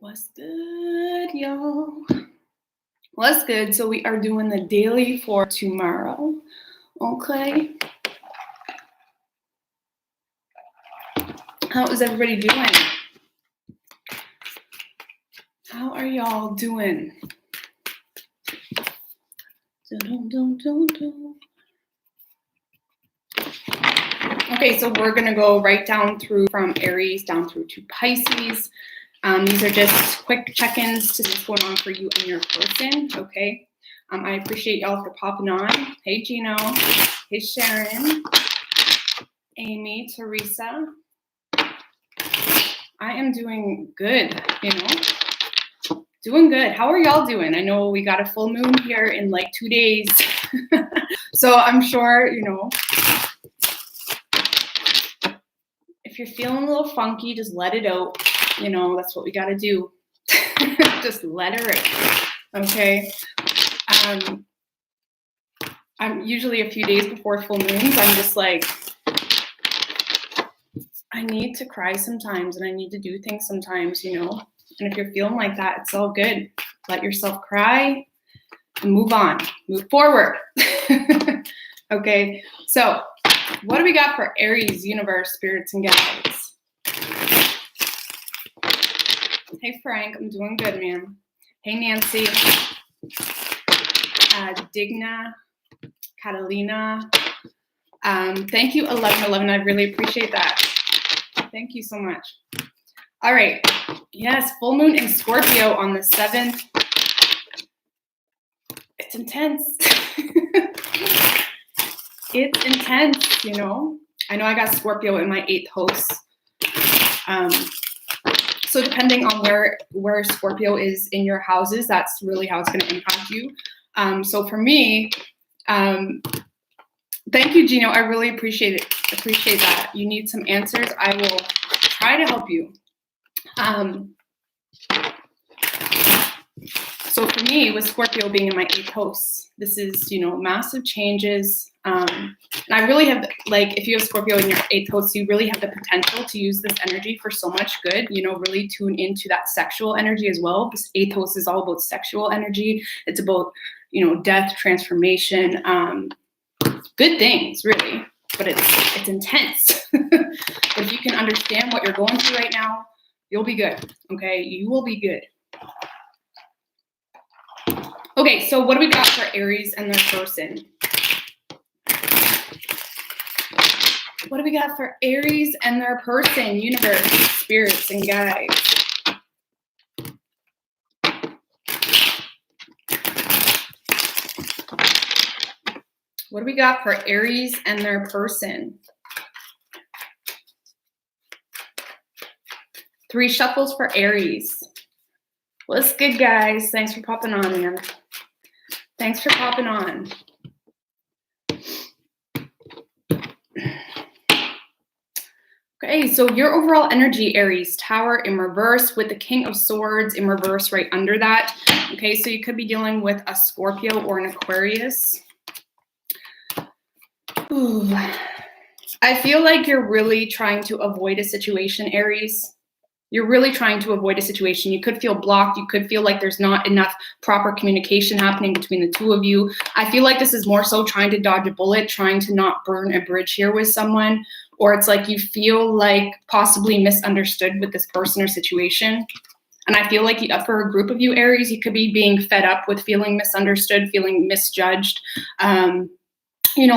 What's good, y'all? What's good? So we are doing the daily for tomorrow. Okay. How is everybody doing? How are y'all doing? Okay, so we're gonna go right down through from Aries down through to Pisces. These are just quick check-ins to see what's going on for you and your person, okay? I appreciate y'all for popping on. Hey, Gino. Hey, Sharon. Amy, Teresa. I am doing good, Doing good. How are y'all doing? I know we got a full moon here in like 2 days. So I'm sure, if you're feeling a little funky, just let it out. That's what we got to do. Just let it out. Okay. I'm usually a few days before full moons. I'm just like, I need to cry sometimes and I need to do things sometimes, And if you're feeling like that, it's all good. Let yourself cry and move on, move forward. Okay. So what do we got for Aries, universe, spirits, and guides? Hey, Frank, I'm doing good, man. Hey, Nancy, Digna, Catalina. Thank you, 1111. I really appreciate that. Thank you so much. All right. Yes, full moon in Scorpio on the 7th. It's intense. It's intense, I know I got Scorpio in my 8th house. So depending on where Scorpio is in your houses, that's really how it's going to impact you. So for me, thank you, Gino. I really appreciate it. Appreciate that. You need some answers. I will try to help you. So for me, with Scorpio being in my 8th house, this is, massive changes. And I really have, if you have Scorpio in your 8th house, you really have the potential to use this energy for so much good, really tune into that sexual energy as well. This 8th house is all about sexual energy. It's about, death, transformation, good things, really, but it's intense. But if you can understand what you're going through right now, you'll be good, okay? You will be good. Okay, so what do we got for Aries and their person? What do we got for Aries and their person, universe, spirits, and guides? What do we got for Aries and their person? 3 shuffles for Aries. What's good, guys? Thanks for popping on, man. Thanks for popping on. Okay, so your overall energy, Aries, Tower in reverse with the King of Swords in reverse right under that. Okay, so you could be dealing with a Scorpio or an Aquarius. Ooh. I feel like you're really trying to avoid a situation, Aries. You're really trying to avoid a situation. You could feel blocked. You could feel like there's not enough proper communication happening between the two of you. I feel like this is more so trying to dodge a bullet, trying to not burn a bridge here with someone. Or it's like you feel like possibly misunderstood with this person or situation. And I feel like for a group of you, Aries, you could be being fed up with feeling misunderstood, feeling misjudged,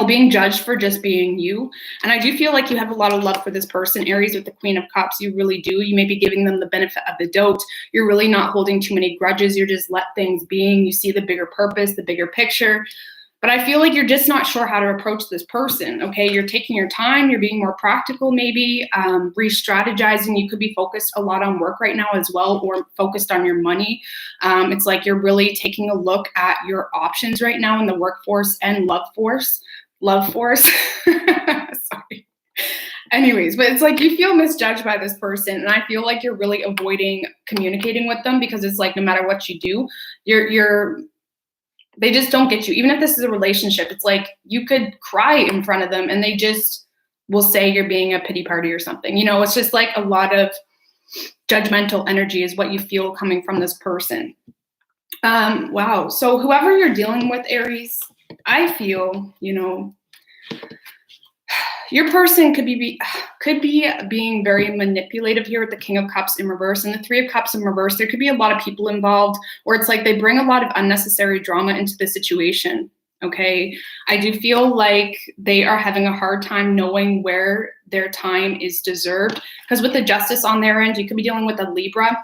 being judged for just being you. And I do feel like you have a lot of love for this person, Aries, with the Queen of Cups. You really do. You may be giving them the benefit of the doubt. You're really not holding too many grudges. You're just let things being. You see the bigger purpose, the bigger picture. But I feel like you're just not sure how to approach this person, okay? You're taking your time. You're being more practical, maybe, re-strategizing. You could be focused a lot on work right now as well, or focused on your money. It's like you're really taking a look at your options right now in the workforce and love force. Sorry. Anyways, but it's like you feel misjudged by this person, and I feel like you're really avoiding communicating with them because it's like no matter what you do, they just don't get you. Even if this is a relationship, it's like you could cry in front of them and they just will say you're being a pity party or something. It's just like a lot of judgmental energy is what you feel coming from this person. Wow. So whoever you're dealing with, Aries, I feel, you know, your person could be being very manipulative here with the King of Cups in reverse and the Three of Cups in reverse. There could be a lot of people involved, or it's like they bring a lot of unnecessary drama into the situation. Okay. I do feel like they are having a hard time knowing where their time is deserved, because with the Justice on their end, you could be dealing with a Libra.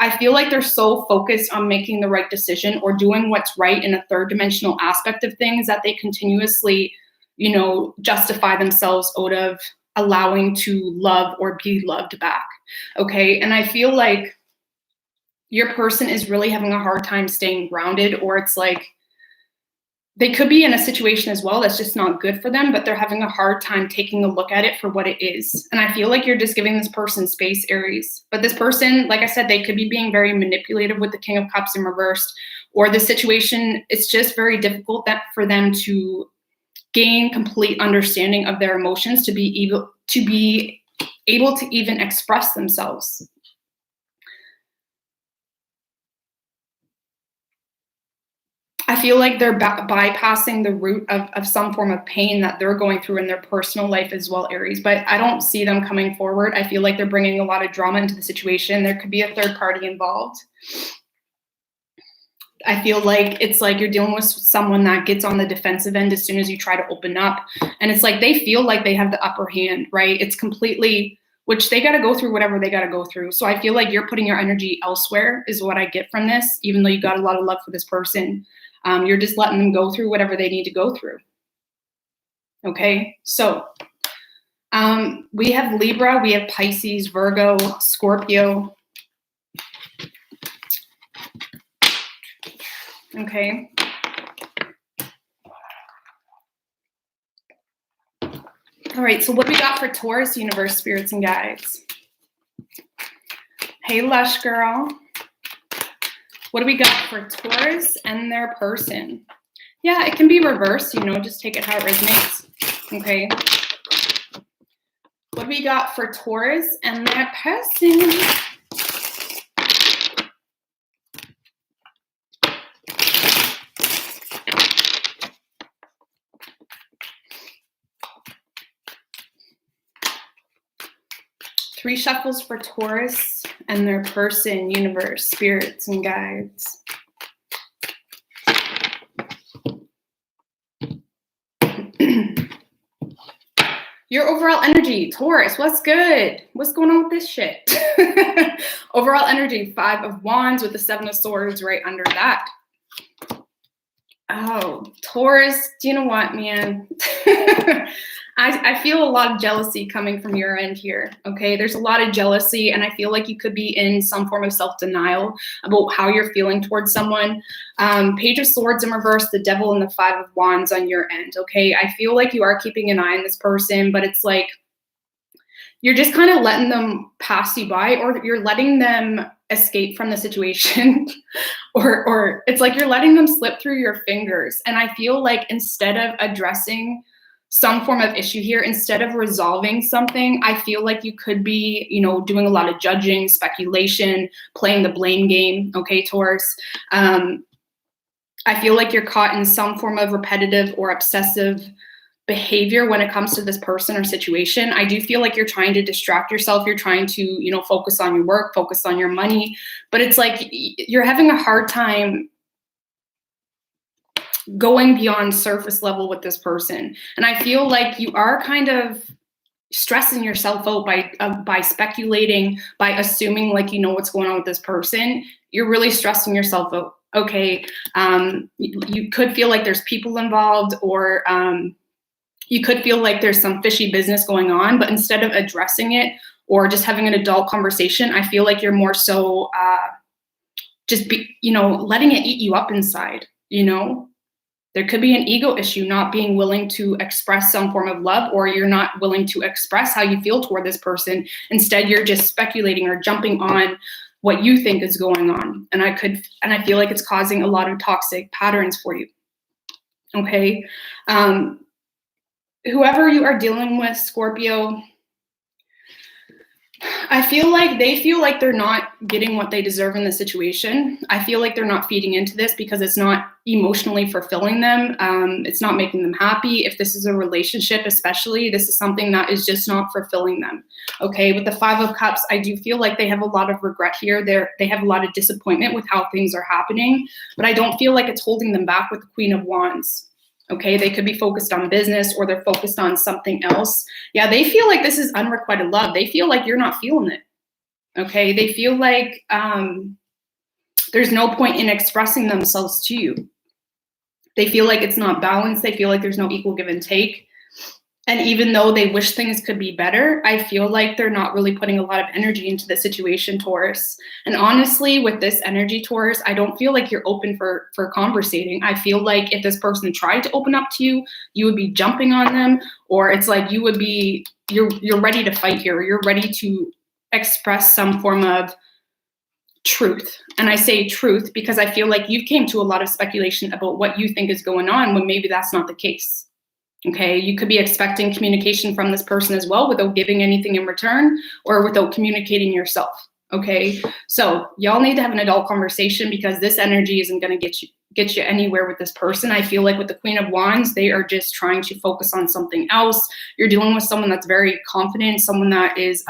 I feel like they're so focused on making the right decision or doing what's right in a third dimensional aspect of things that they continuously, you know, justify themselves out of allowing to love or be loved back. Okay. And I feel like your person is really having a hard time staying grounded, or it's like they could be in a situation as well that's just not good for them, but they're having a hard time taking a look at it for what it is. And I feel like you're just giving this person space, Aries. But this person, like I said, they could be being very manipulative with the King of Cups in reversed, or the situation, it's just very difficult for them to gain complete understanding of their emotions to be able to even express themselves. I feel like they're bypassing the root of some form of pain that they're going through in their personal life as well, Aries. But I don't see them coming forward. I feel like they're bringing a lot of drama into the situation. There could be a third party involved. I feel like it's like you're dealing with someone that gets on the defensive end as soon as you try to open up. And it's like they feel like they have the upper hand, right? It's completely, which they got to go through whatever they got to go through. So I feel like you're putting your energy elsewhere is what I get from this, even though you got a lot of love for this person. You're just letting them go through whatever they need to go through. Okay, so we have Libra, we have Pisces, Virgo, Scorpio. Okay. All right, so what do we got for Taurus, universe, spirits, and guides? Hey, Lush girl. What do we got for Taurus and their person? Yeah, it can be reversed, you know, just take it how it resonates. Okay. What do we got for Taurus and their person? Three shuffles for Taurus and their person, universe, spirits, and guides. Your overall energy, Taurus, what's good? What's going on with this shit? Overall energy, 5 of Wands with the 7 of Swords right under that. Oh, Taurus, do you know what, man? I feel a lot of jealousy coming from your end here, okay? There's a lot of jealousy, and I feel like you could be in some form of self-denial about how you're feeling towards someone. Page of Swords in reverse, the Devil, and the 5 of Wands on your end, okay? I feel like you are keeping an eye on this person, but it's like you're just kind of letting them pass you by, or you're letting them escape from the situation, or it's like you're letting them slip through your fingers. And I feel like instead of addressing some form of issue here, instead of resolving something, I feel like you could be, you know, doing a lot of judging, speculation, playing the blame game. Okay, Taurus. I feel like you're caught in some form of repetitive or obsessive behavior when it comes to this person or situation. I do feel like you're trying to distract yourself. You're trying to, you know, focus on your work, focus on your money, but it's like you're having a hard time going beyond surface level with this person. And I feel like you are kind of stressing yourself out by speculating, by assuming like you know what's going on with this person. You're really stressing yourself out. Okay, you could feel like there's people involved, or you could feel like there's some fishy business going on, but instead of addressing it or just having an adult conversation, I feel like you're more so just letting it eat you up inside, you know? There could be an ego issue, not being willing to express some form of love, or you're not willing to express how you feel toward this person. Instead, you're just speculating or jumping on what you think is going on. And I feel like it's causing a lot of toxic patterns for you. Okay. Whoever you are dealing with, Scorpio, I feel like they feel like they're not getting what they deserve in the situation. I feel like they're not feeding into this because it's not emotionally fulfilling them. It's not making them happy. If this is a relationship, especially, this is something that is just not fulfilling them. Okay, with the Five of Cups, I do feel like they have a lot of regret here. They have a lot of disappointment with how things are happening, but I don't feel like it's holding them back with the Queen of Wands. Okay, they could be focused on business or they're focused on something else. Yeah, they feel like this is unrequited love. They feel like you're not feeling it. Okay, they feel like there's no point in expressing themselves to you. They feel like it's not balanced. They feel like there's no equal give and take. And even though they wish things could be better, I feel like they're not really putting a lot of energy into the situation, Taurus. And honestly, with this energy, Taurus, I don't feel like you're open for conversating. I feel like if this person tried to open up to you, you would be jumping on them, or it's like you would be, you're ready to fight here. You're ready to express some form of truth. And I say truth because I feel like you came to a lot of speculation about what you think is going on when maybe that's not the case. Okay, you could be expecting communication from this person as well without giving anything in return or without communicating yourself. Okay, so y'all need to have an adult conversation because this energy isn't going to get you anywhere with this person. I feel like with the Queen of Wands, they are just trying to focus on something else. You're dealing with someone that's very confident, someone that is,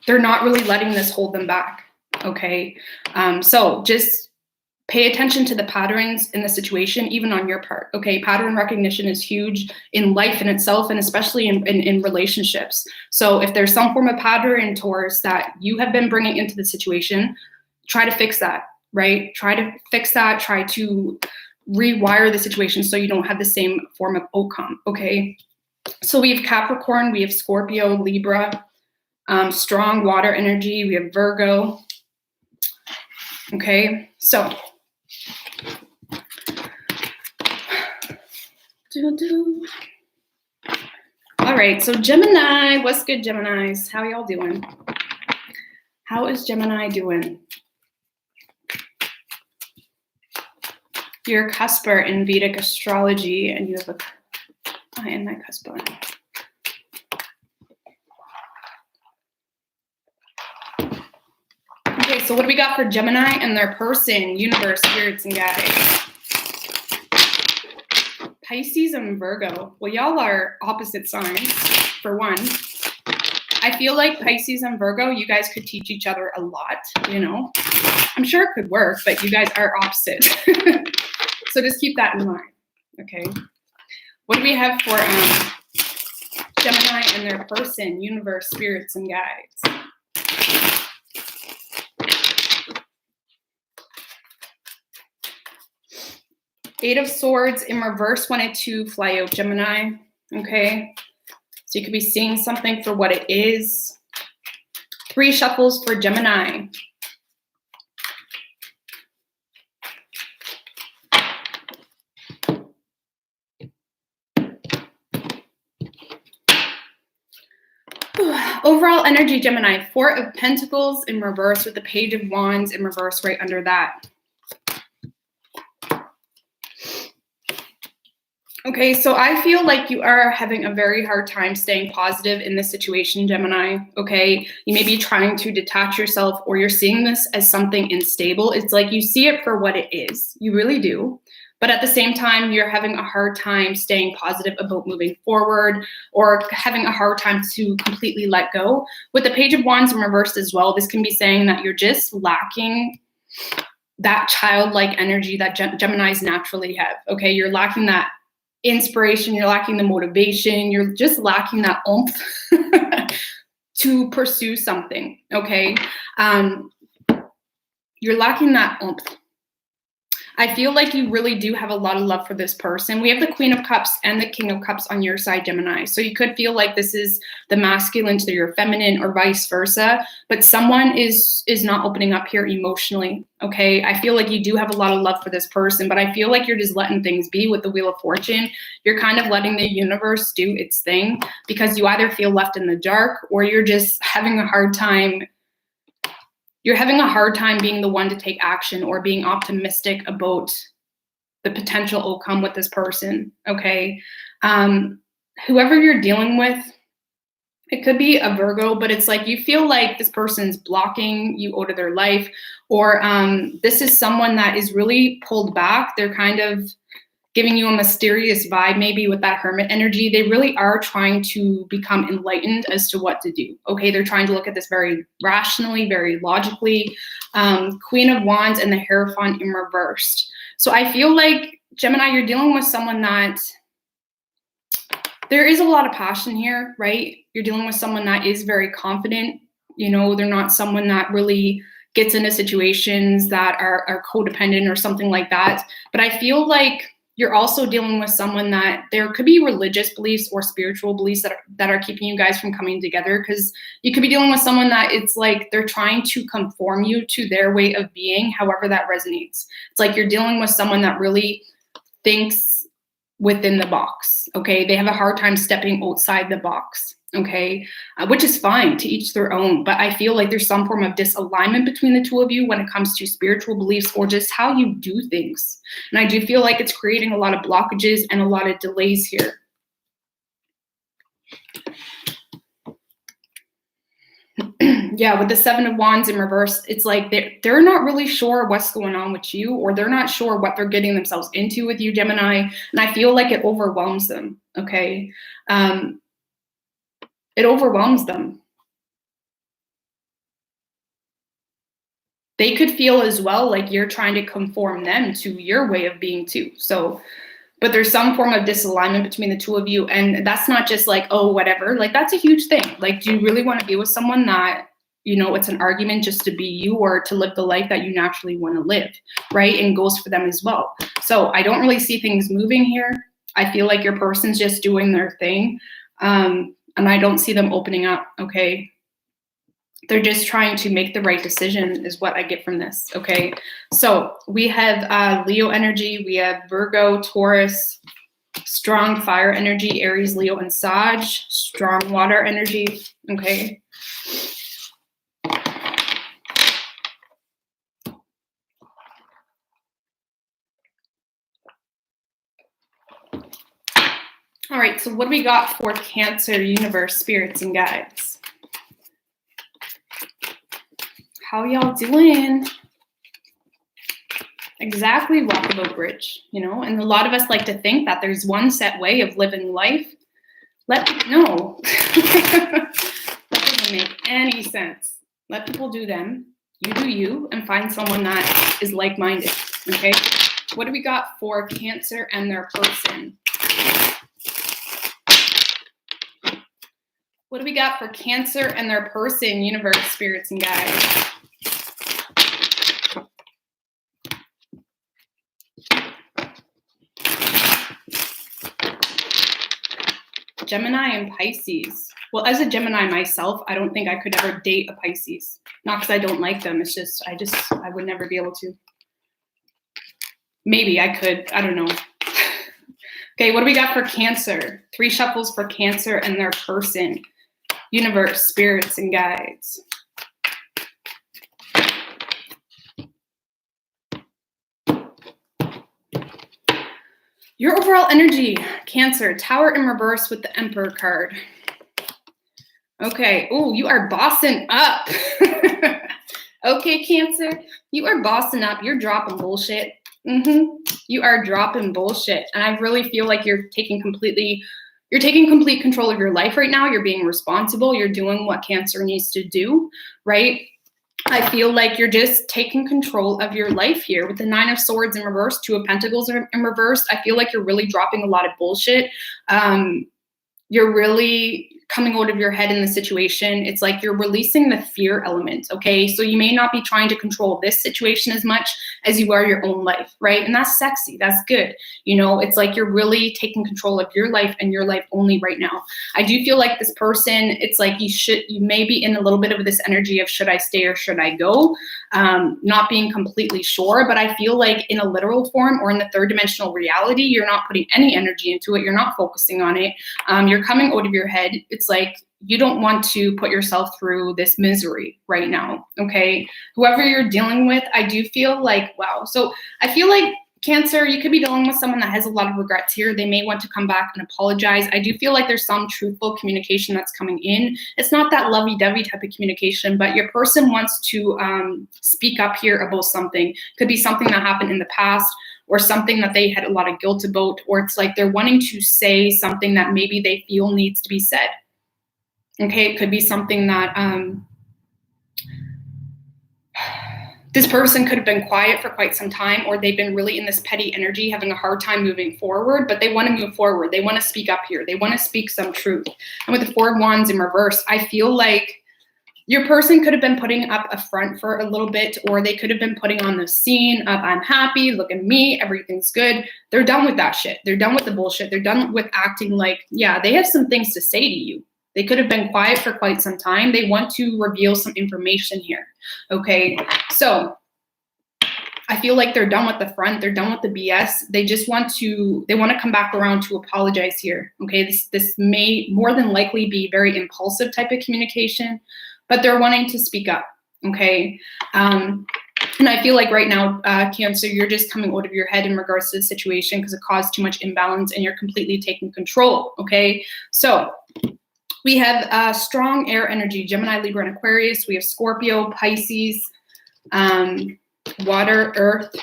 they're not really letting this hold them back. Okay, so just pay attention to the patterns in the situation, even on your part. Okay, pattern recognition is huge in life in itself, and especially in relationships. So if there's some form of pattern, Taurus, that you have been bringing into the situation, try to fix that, right? Try to fix that. Try to rewire the situation so you don't have the same form of outcome, okay? So we have Capricorn, we have Scorpio, Libra, strong water energy, we have Virgo. Okay, so all right, so Gemini, what's good, Geminis? How y'all doing? How is Gemini doing? You're a cusper in Vedic astrology, and you have a, I am my cusper. Okay, so what do we got for Gemini and their person, universe, spirits, and guides? Pisces and Virgo. Well, y'all are opposite signs, for one. I feel like Pisces and Virgo, you guys could teach each other a lot, you know. I'm sure it could work, but you guys are opposite. So just keep that in mind, okay? What do we have for Gemini and their person, universe, spirits, and guides? Eight of Swords in reverse wanted to fly out, Gemini, okay? So you could be seeing something for what it is. Three shuffles for Gemini. Overall energy, Gemini, Four of Pentacles in reverse with the Page of Wands in reverse right under that. Okay, so I feel like you are having a very hard time staying positive in this situation, Gemini, okay? You may be trying to detach yourself, or you're seeing this as something unstable. It's like you see it for what it is. You really do. But at the same time, you're having a hard time staying positive about moving forward, or having a hard time to completely let go. With the Page of Wands in reverse as well, this can be saying that you're just lacking that childlike energy that Geminis naturally have, okay? You're lacking that inspiration, you're lacking the motivation, you're just lacking that oomph to pursue something, okay? You're lacking that oomph. I feel like you really do have a lot of love for this person. We have the Queen of Cups and the King of Cups on your side, Gemini. So you could feel like this is the masculine to your feminine or vice versa, but someone is not opening up here emotionally, okay? I feel like you do have a lot of love for this person, but I feel like you're just letting things be with the Wheel of Fortune. You're kind of letting the universe do its thing because you either feel left in the dark or you're just having a hard time. You're having a hard time being the one to take action or being optimistic about the potential outcome with this person, okay? Whoever you're dealing with, It could be a Virgo, but it's like you feel like this person's blocking you out of their life, or this is someone that is really pulled back. They're kind of giving you a mysterious vibe, maybe with that hermit energy. They really are trying to become enlightened as to what to do. Okay, they're trying to look at this very rationally, very logically. Queen of Wands and the Hierophant in reversed. So I feel like, Gemini, you're dealing with someone that there is a lot of passion here, right? You're dealing with someone that is very confident. You know, they're not someone that really gets into situations that are codependent or something like that. But I feel like you're also dealing with someone that there could be religious beliefs or spiritual beliefs that are keeping you guys from coming together, because you could be dealing with someone that it's like they're trying to conform you to their way of being, however that resonates. It's like you're dealing with someone that really thinks within the box, okay? They have a hard time stepping outside the box, okay? Which is fine, to each their own, but I feel like there's some form of disalignment between the two of you when it comes to spiritual beliefs or just how you do things. And I do feel like it's creating a lot of blockages and a lot of delays here. Yeah, with the Seven of Wands in reverse, it's like they're not really sure what's going on with you, or they're not sure what they're getting themselves into with you, Gemini. And I feel like it overwhelms them, okay? It overwhelms them. They could feel as well like you're trying to conform them to your way of being too. So, but there's some form of disalignment between the two of you. And that's not just like, oh, whatever. Like, that's a huge thing. Like, do you really want to be with someone that, you know, it's an argument just to be you or to live the life that you naturally want to live, right? And goes for them as well. So I don't really see things moving here. I feel like your person's just doing their thing. And I don't see them opening up, okay? They're just trying to make the right decision is what I get from this, okay? So we have Leo energy. We have Virgo, Taurus, strong fire energy, Aries, Leo, and Sag, strong water energy, okay? All right, so what do we got for Cancer, universe, spirits, and guides? How y'all doing? Exactly, walkabout bridge, you know? And a lot of us like to think that there's one set way of living life. No. That doesn't make any sense. Let people do them. You do you, and find someone that is like-minded, okay? What do we got for Cancer and their person? What do we got for Cancer and their person, universe, spirits, and guides? Gemini and Pisces. Well, as a Gemini myself, I don't think I could ever date a Pisces. Not because I don't like them. It's just, I would never be able to. Maybe I could. I don't know. Okay, what do we got for Cancer? 3 shuffles for Cancer and their person. Universe, spirits, and guides. Your overall energy, Cancer, Tower in reverse with the Emperor card. Okay, oh, you are bossing up. Okay, Cancer, you are bossing up. You're dropping bullshit. You are dropping bullshit. And I really feel like you're taking complete control of your life right now. You're being responsible. You're doing what Cancer needs to do, right? I feel like you're just taking control of your life here with the 9 of Swords in reverse, 2 of Pentacles in reverse. I feel like you're really dropping a lot of bullshit. You're really coming out of your head in the situation. It's like you're releasing the fear element, okay? So you may not be trying to control this situation as much as you are your own life, right? And that's sexy, that's good. You know, it's like you're really taking control of your life and your life only right now. I do feel like this person, it's like you may be in a little bit of this energy of should I stay or should I go? Not being completely sure, but I feel like in a literal form or in the 3rd dimensional reality, you're not putting any energy into it. You're not focusing on it. You're coming out of your head. It's like you don't want to put yourself through this misery right now, okay? Whoever you're dealing with, I do feel like, wow. So I feel like Cancer, you could be dealing with someone that has a lot of regrets here. They may want to come back and apologize. I do feel like there's some truthful communication that's coming in. It's not that lovey-dovey type of communication, but your person wants to speak up here about something. Could be something that happened in the past, or something that they had a lot of guilt about, or it's like they're wanting to say something that maybe they feel needs to be said. Okay, it could be something that this person could have been quiet for quite some time, or they've been really in this petty energy, having a hard time moving forward, but they want to move forward. They want to speak up here. They want to speak some truth. And with the Four of Wands in reverse, I feel like your person could have been putting up a front for a little bit, or they could have been putting on the scene of, I'm happy, look at me, everything's good. They're done with that shit. They're done with the bullshit. They're done with acting like, yeah, they have some things to say to you. They could have been quiet for quite some time. They want to reveal some information here, okay? So I feel like they're done with the front. They're done with the BS. They just want to, they want to come back around to apologize here, okay? This may more than likely be very impulsive type of communication, but they're wanting to speak up, okay? And I feel like right now, Cancer, you're just coming out of your head in regards to the situation because it caused too much imbalance and you're completely taking control, okay? So we have strong air energy, Gemini, Libra, and Aquarius. We have Scorpio, Pisces, water, earth,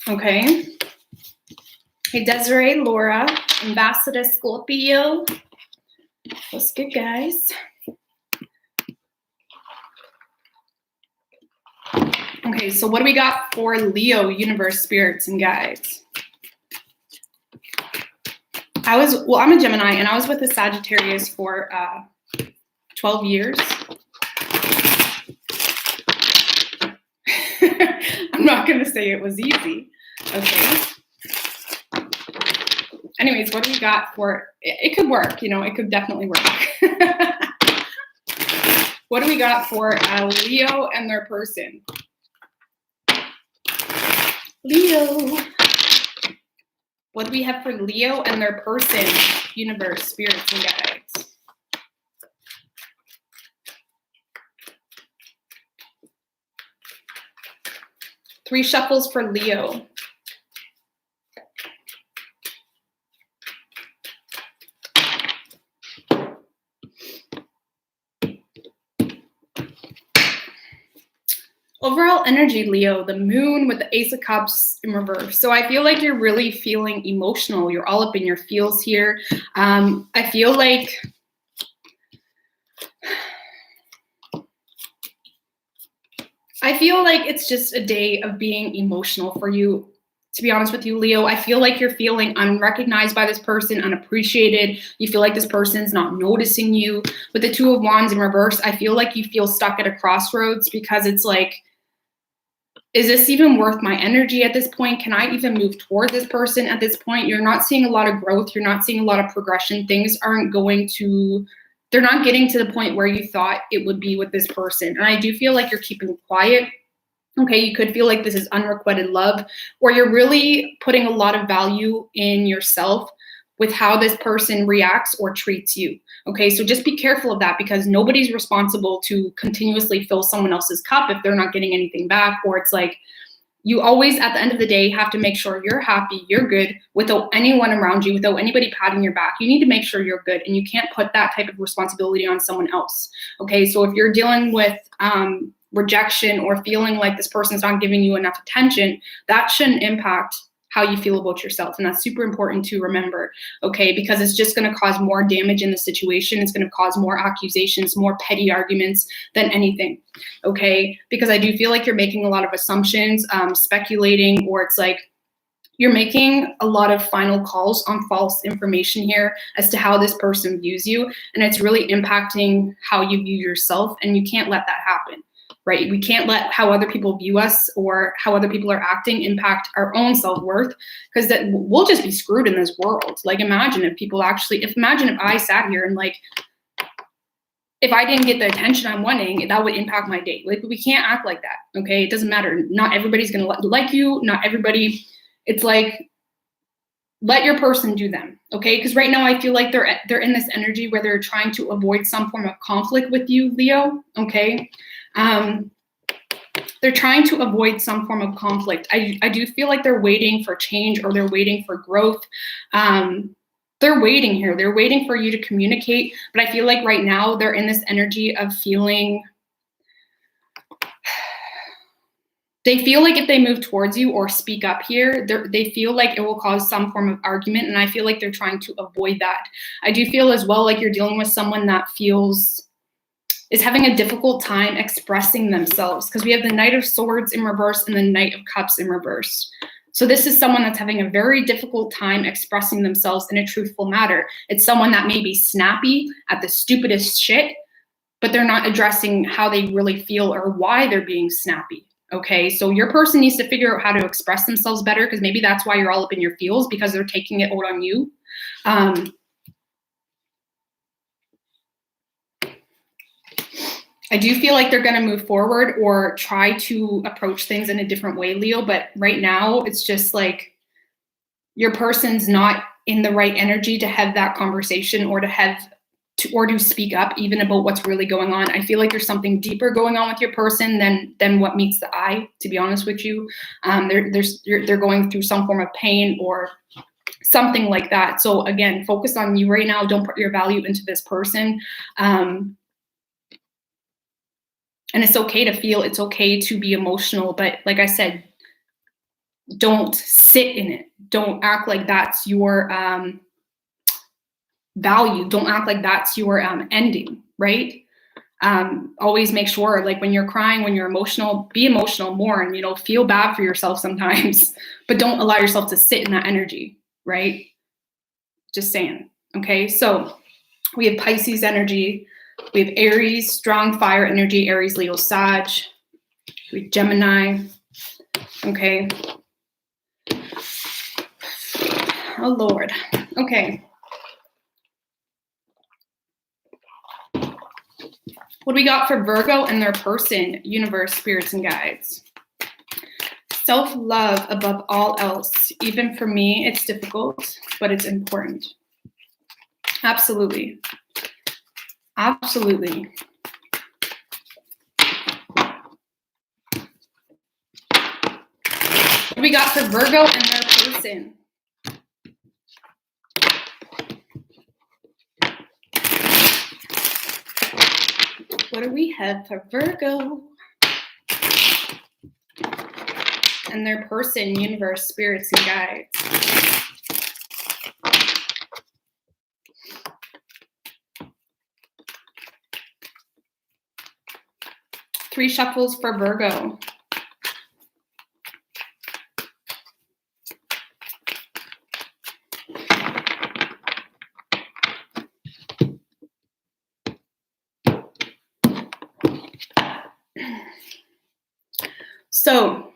okay? Hey, Desiree, Laura, Ambassador Scorpio. What's good, guys? Okay, so what do we got for Leo, universe, spirits, and guides? I'm a Gemini, and I was with a Sagittarius for 12 years. I'm not going to say it was easy, okay? Anyways, what do we got for, it could work, you know, it could definitely work. What do we got for Leo and their person? Leo. What do we have for Leo and their person, universe, spirits, and guides? Three shuffles for Leo. Overall energy, Leo, the moon with the Ace of Cups in reverse. So I feel like you're really feeling emotional. You're all up in your feels here. I feel like it's just a day of being emotional for you. To be honest with you, Leo, I feel like you're feeling unrecognized by this person, unappreciated. You feel like this person's not noticing you. With the Two of Wands in reverse, I feel like you feel stuck at a crossroads because it's like, is this even worth my energy at this point? Can I even move toward this person at this point? You're not seeing a lot of growth. You're not seeing a lot of progression. Things aren't going to, they're not getting to the point where you thought it would be with this person. And I do feel like you're keeping quiet. Okay, you could feel like this is unrequited love, or you're really putting a lot of value in yourself with how this person reacts or treats you. Okay, so just be careful of that because nobody's responsible to continuously fill someone else's cup if they're not getting anything back, or it's like you always, at the end of the day, have to make sure you're happy, you're good, without anyone around you, without anybody patting your back. You need to make sure you're good, and you can't put that type of responsibility on someone else. Okay, so if you're dealing with rejection or feeling like this person's not giving you enough attention, that shouldn't impact how you feel about yourself. And that's super important to remember, okay? Because it's just gonna cause more damage in the situation. It's gonna cause more accusations, more petty arguments than anything, okay? Because I do feel like you're making a lot of assumptions, speculating, or it's like you're making a lot of final calls on false information here as to how this person views you. And it's really impacting how you view yourself, and you can't let that happen. Right? We can't let how other people view us or how other people are acting impact our own self-worth, because that we'll just be screwed in this world. Like imagine if people actually, imagine if I sat here and like, if I didn't get the attention I'm wanting, that would impact my day. Like we can't act like that. Okay. It doesn't matter. Not everybody's going to like you. Not everybody. It's like, let your person do them. Okay. Because right now I feel like they're in this energy where they're trying to avoid some form of conflict with you, Leo. Okay. They're trying to avoid some form of conflict. I do feel like they're waiting for change, or they're waiting for growth. They're waiting here. They're waiting for you to communicate. But I feel like right now they're in this energy of feeling, they feel like if they move towards you or speak up here, they feel like it will cause some form of argument. And I feel like they're trying to avoid that. I do feel as well like you're dealing with someone that is having a difficult time expressing themselves, because we have the Knight of Swords in reverse and the Knight of Cups in reverse. So this is someone that's having a very difficult time expressing themselves in a truthful matter. It's someone that may be snappy at the stupidest shit, but they're not addressing how they really feel or why they're being snappy. Okay, so your person needs to figure out how to express themselves better, because maybe that's why you're all up in your feels, because they're taking it out on you. I do feel like they're going to move forward or try to approach things in a different way, Leo. But right now, it's just like your person's not in the right energy to have that conversation, or to speak up even about what's really going on. I feel like there's something deeper going on with your person than what meets the eye, to be honest with you. They're going through some form of pain or something like that. So again, focus on you right now. Don't put your value into this person. And it's okay to feel, it's okay to be emotional. But like I said, don't sit in it. Don't act like that's your value. Don't act like that's your ending, right? Always make sure, like when you're crying, when you're emotional, be emotional more, and, feel bad for yourself sometimes, but don't allow yourself to sit in that energy, right? Just saying. Okay. So we have Pisces energy. We have Aries, strong fire energy, Aries, Leo, Sag. We have Gemini. Okay. Oh, Lord. Okay. What do we got for Virgo and their person, universe, spirits, and guides? Self-love above all else. Even for me, it's difficult, but it's important. Absolutely. Absolutely. What do we got for Virgo and their person? What do we have for Virgo and their person, universe, spirits, and guides? Three shuffles for Virgo. So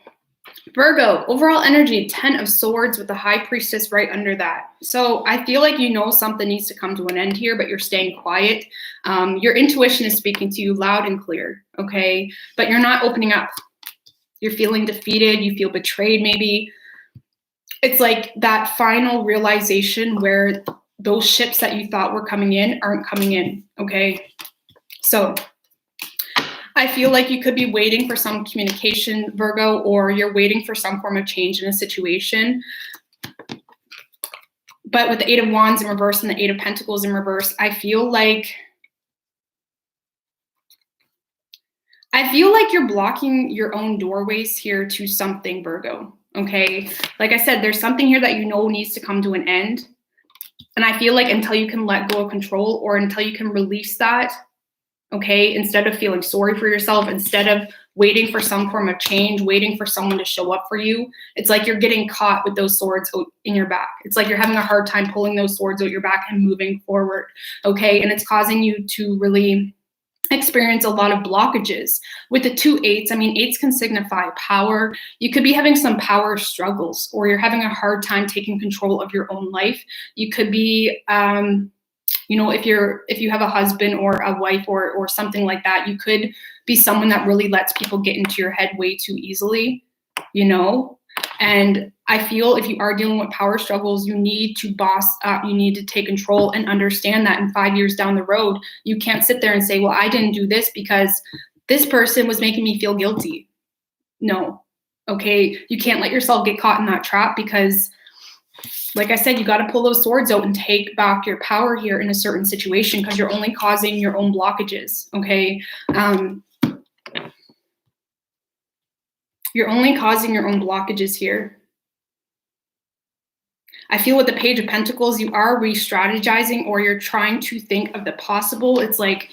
Virgo, overall energy, 10 of Swords with the High Priestess right under that. So I feel like something needs to come to an end here, but you're staying quiet. Your intuition is speaking to you loud and clear, okay? But you're not opening up. You're feeling defeated. You feel betrayed maybe. It's like that final realization where those ships that you thought were coming in aren't coming in, okay? So I feel like you could be waiting for some communication, Virgo, or you're waiting for some form of change in a situation. But with the Eight of Wands in reverse and the Eight of Pentacles in reverse, I feel like you're blocking your own doorways here to something, Virgo, okay? Like I said, there's something here that needs to come to an end. And I feel like until you can let go of control, or until you can release that, okay, instead of feeling sorry for yourself, instead of waiting for some form of change, waiting for someone to show up for you, it's like you're getting caught with those swords in your back. It's like you're having a hard time pulling those swords out your back and moving forward, okay? And it's causing you to really experience a lot of blockages. With the 2 8s, eights can signify power. You could be having some power struggles, or you're having a hard time taking control of your own life. You could be if you have a husband or a wife or something like that, you could be someone that really lets people get into your head way too easily, And I feel if you are dealing with power struggles, you need to boss up, you need to take control and understand that in 5 years down the road, you can't sit there and say, well, I didn't do this because this person was making me feel guilty. No. Okay. You can't let yourself get caught in that trap because, like I said, you got to pull those swords out and take back your power here in a certain situation because you're only causing your own blockages. Okay. You're only causing your own blockages here. I feel with the Page of Pentacles, you are re-strategizing or you're trying to think of the possible. It's like,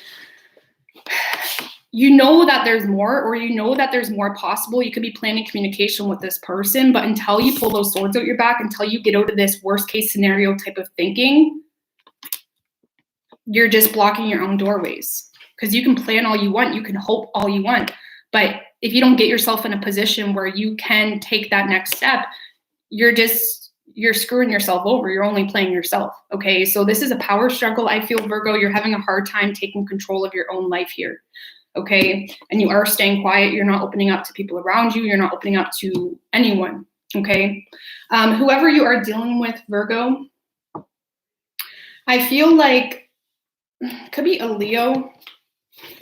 you know that there's more, or you know that there's more possible. You could be planning communication with this person, but until you pull those swords out your back, until you get out of this worst case scenario type of thinking, you're just blocking your own doorways. Because you can plan all you want, you can hope all you want, but if you don't get yourself in a position where you can take that next step, you're screwing yourself over. You're only playing yourself. Okay. So this is a power struggle. I feel, Virgo, you're having a hard time taking control of your own life here. Okay. And you are staying quiet. You're not opening up to people around you. You're not opening up to anyone. Okay. Whoever you are dealing with, Virgo, I feel like could be a Leo,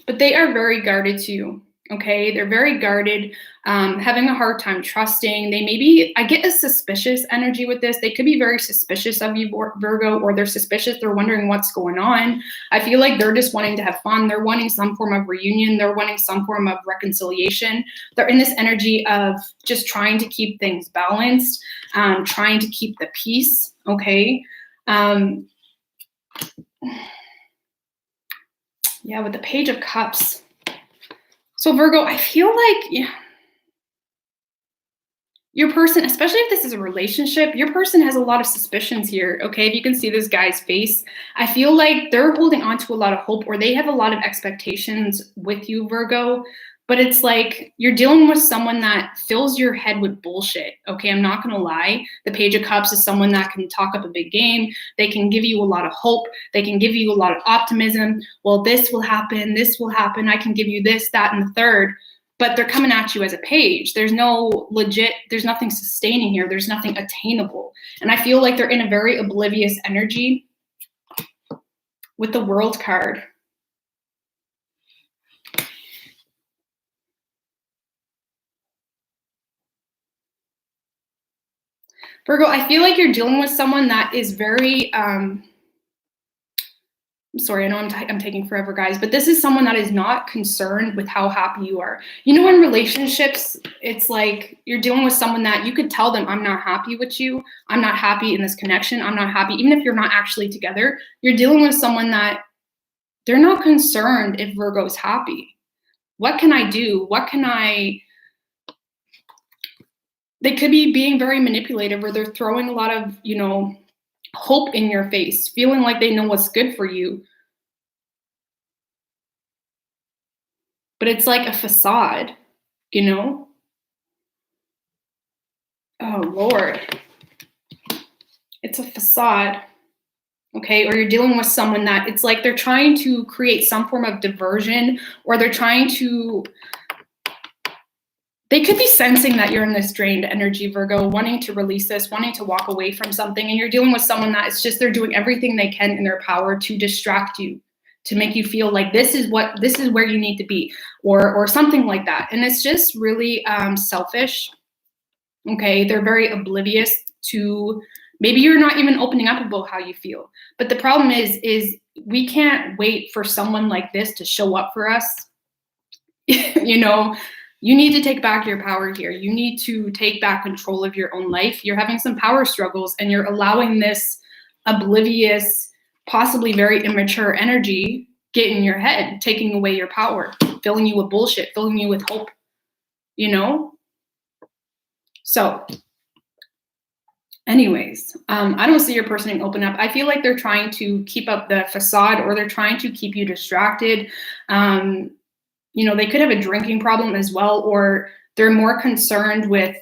but they are very guarded too. Okay. They're very guarded, having a hard time trusting. They maybe, I get a suspicious energy with this. They could be very suspicious of you, Virgo, or they're suspicious. They're wondering what's going on. I feel like they're just wanting to have fun. They're wanting some form of reunion. They're wanting some form of reconciliation. They're in this energy of just trying to keep things balanced, trying to keep the peace. Okay. Yeah, with the Page of Cups. So Virgo, I feel like your person, especially if this is a relationship, your person has a lot of suspicions here, okay? If you can see this guy's face, I feel like they're holding on to a lot of hope, or they have a lot of expectations with you, Virgo, but it's like you're dealing with someone that fills your head with bullshit, okay? I'm not gonna lie. The Page of Cups is someone that can talk up a big game. They can give you a lot of hope. They can give you a lot of optimism. Well, this will happen. I can give you this, that, and the third. But they're coming at you as a page. There's nothing sustaining here. There's nothing attainable. And I feel like they're in a very oblivious energy with the World card. Virgo, I feel like you're dealing with someone that is very, I'm sorry, I know I'm taking forever, guys, but this is someone that is not concerned with how happy you are. You know, in relationships, it's like you're dealing with someone that you could tell them, I'm not happy with you. I'm not happy in this connection. I'm not happy. Even if you're not actually together, you're dealing with someone that they're not concerned if Virgo's happy. What can I do? They could be being very manipulative, or they're throwing a lot of, hope in your face, feeling like they know what's good for you. But it's like a facade, Oh, Lord. It's a facade, okay? Or you're dealing with someone that it's like they're trying to create some form of diversion, or they could be sensing that you're in this drained energy, Virgo, wanting to release this, wanting to walk away from something. And you're dealing with someone that it's just, they're doing everything they can in their power to distract you, to make you feel like this is where you need to be, or something like that. And it's just really selfish. Okay. They're very oblivious to, maybe you're not even opening up about how you feel. But the problem is we can't wait for someone like this to show up for us. You need to take back your power here. You need to take back control of your own life. You're having some power struggles, and you're allowing this oblivious, possibly very immature energy get in your head, taking away your power, filling you with bullshit, filling you with hope, So anyways, I don't see your person open up. I feel like they're trying to keep up the facade, or they're trying to keep you distracted. They could have a drinking problem as well, or they're more concerned with,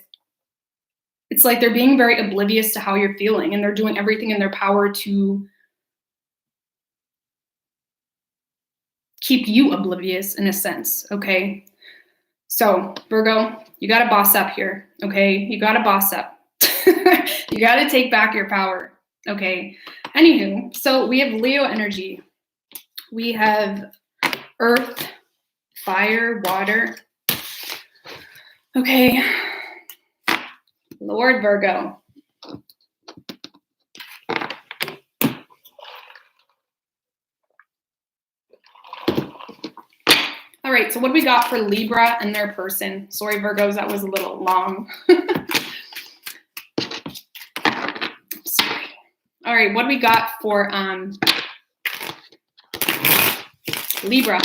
it's like they're being very oblivious to how you're feeling, and they're doing everything in their power to keep you oblivious in a sense, okay? So, Virgo, you got to boss up here, okay? You got to boss up. You got to take back your power, okay? Anywho, so we have Leo energy. We have Earth, fire, water. Okay. Lord Virgo. All right, so what do we got for Libra and their person? Sorry, Virgos, that was a little long. Sorry. All right, what do we got for Libra?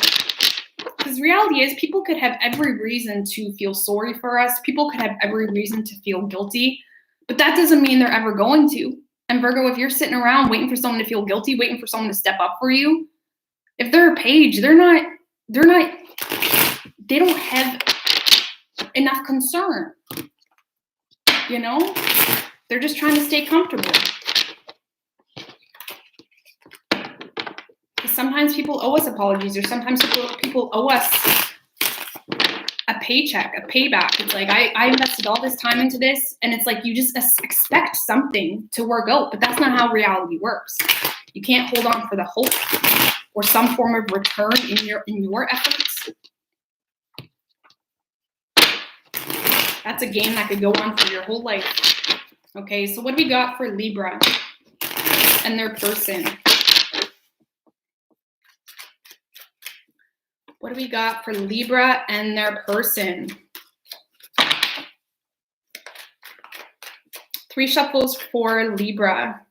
Because reality is people could have every reason to feel sorry for us. People could have every reason to feel guilty, but that doesn't mean they're ever going to. And Virgo, if you're sitting around waiting for someone to feel guilty, waiting for someone to step up for you, if they're a page, they don't have enough concern, you know? They're just trying to stay comfortable. Sometimes people owe us apologies, or sometimes people owe us a paycheck, a payback. It's like, I invested all this time into this, and it's like you just expect something to work out, but that's not how reality works. You can't hold on for the hope or some form of return in your efforts. That's a game that could go on for your whole life. Okay, so what do we got for Libra and their person? What do we got for Libra and their person? 3 shuffles for Libra.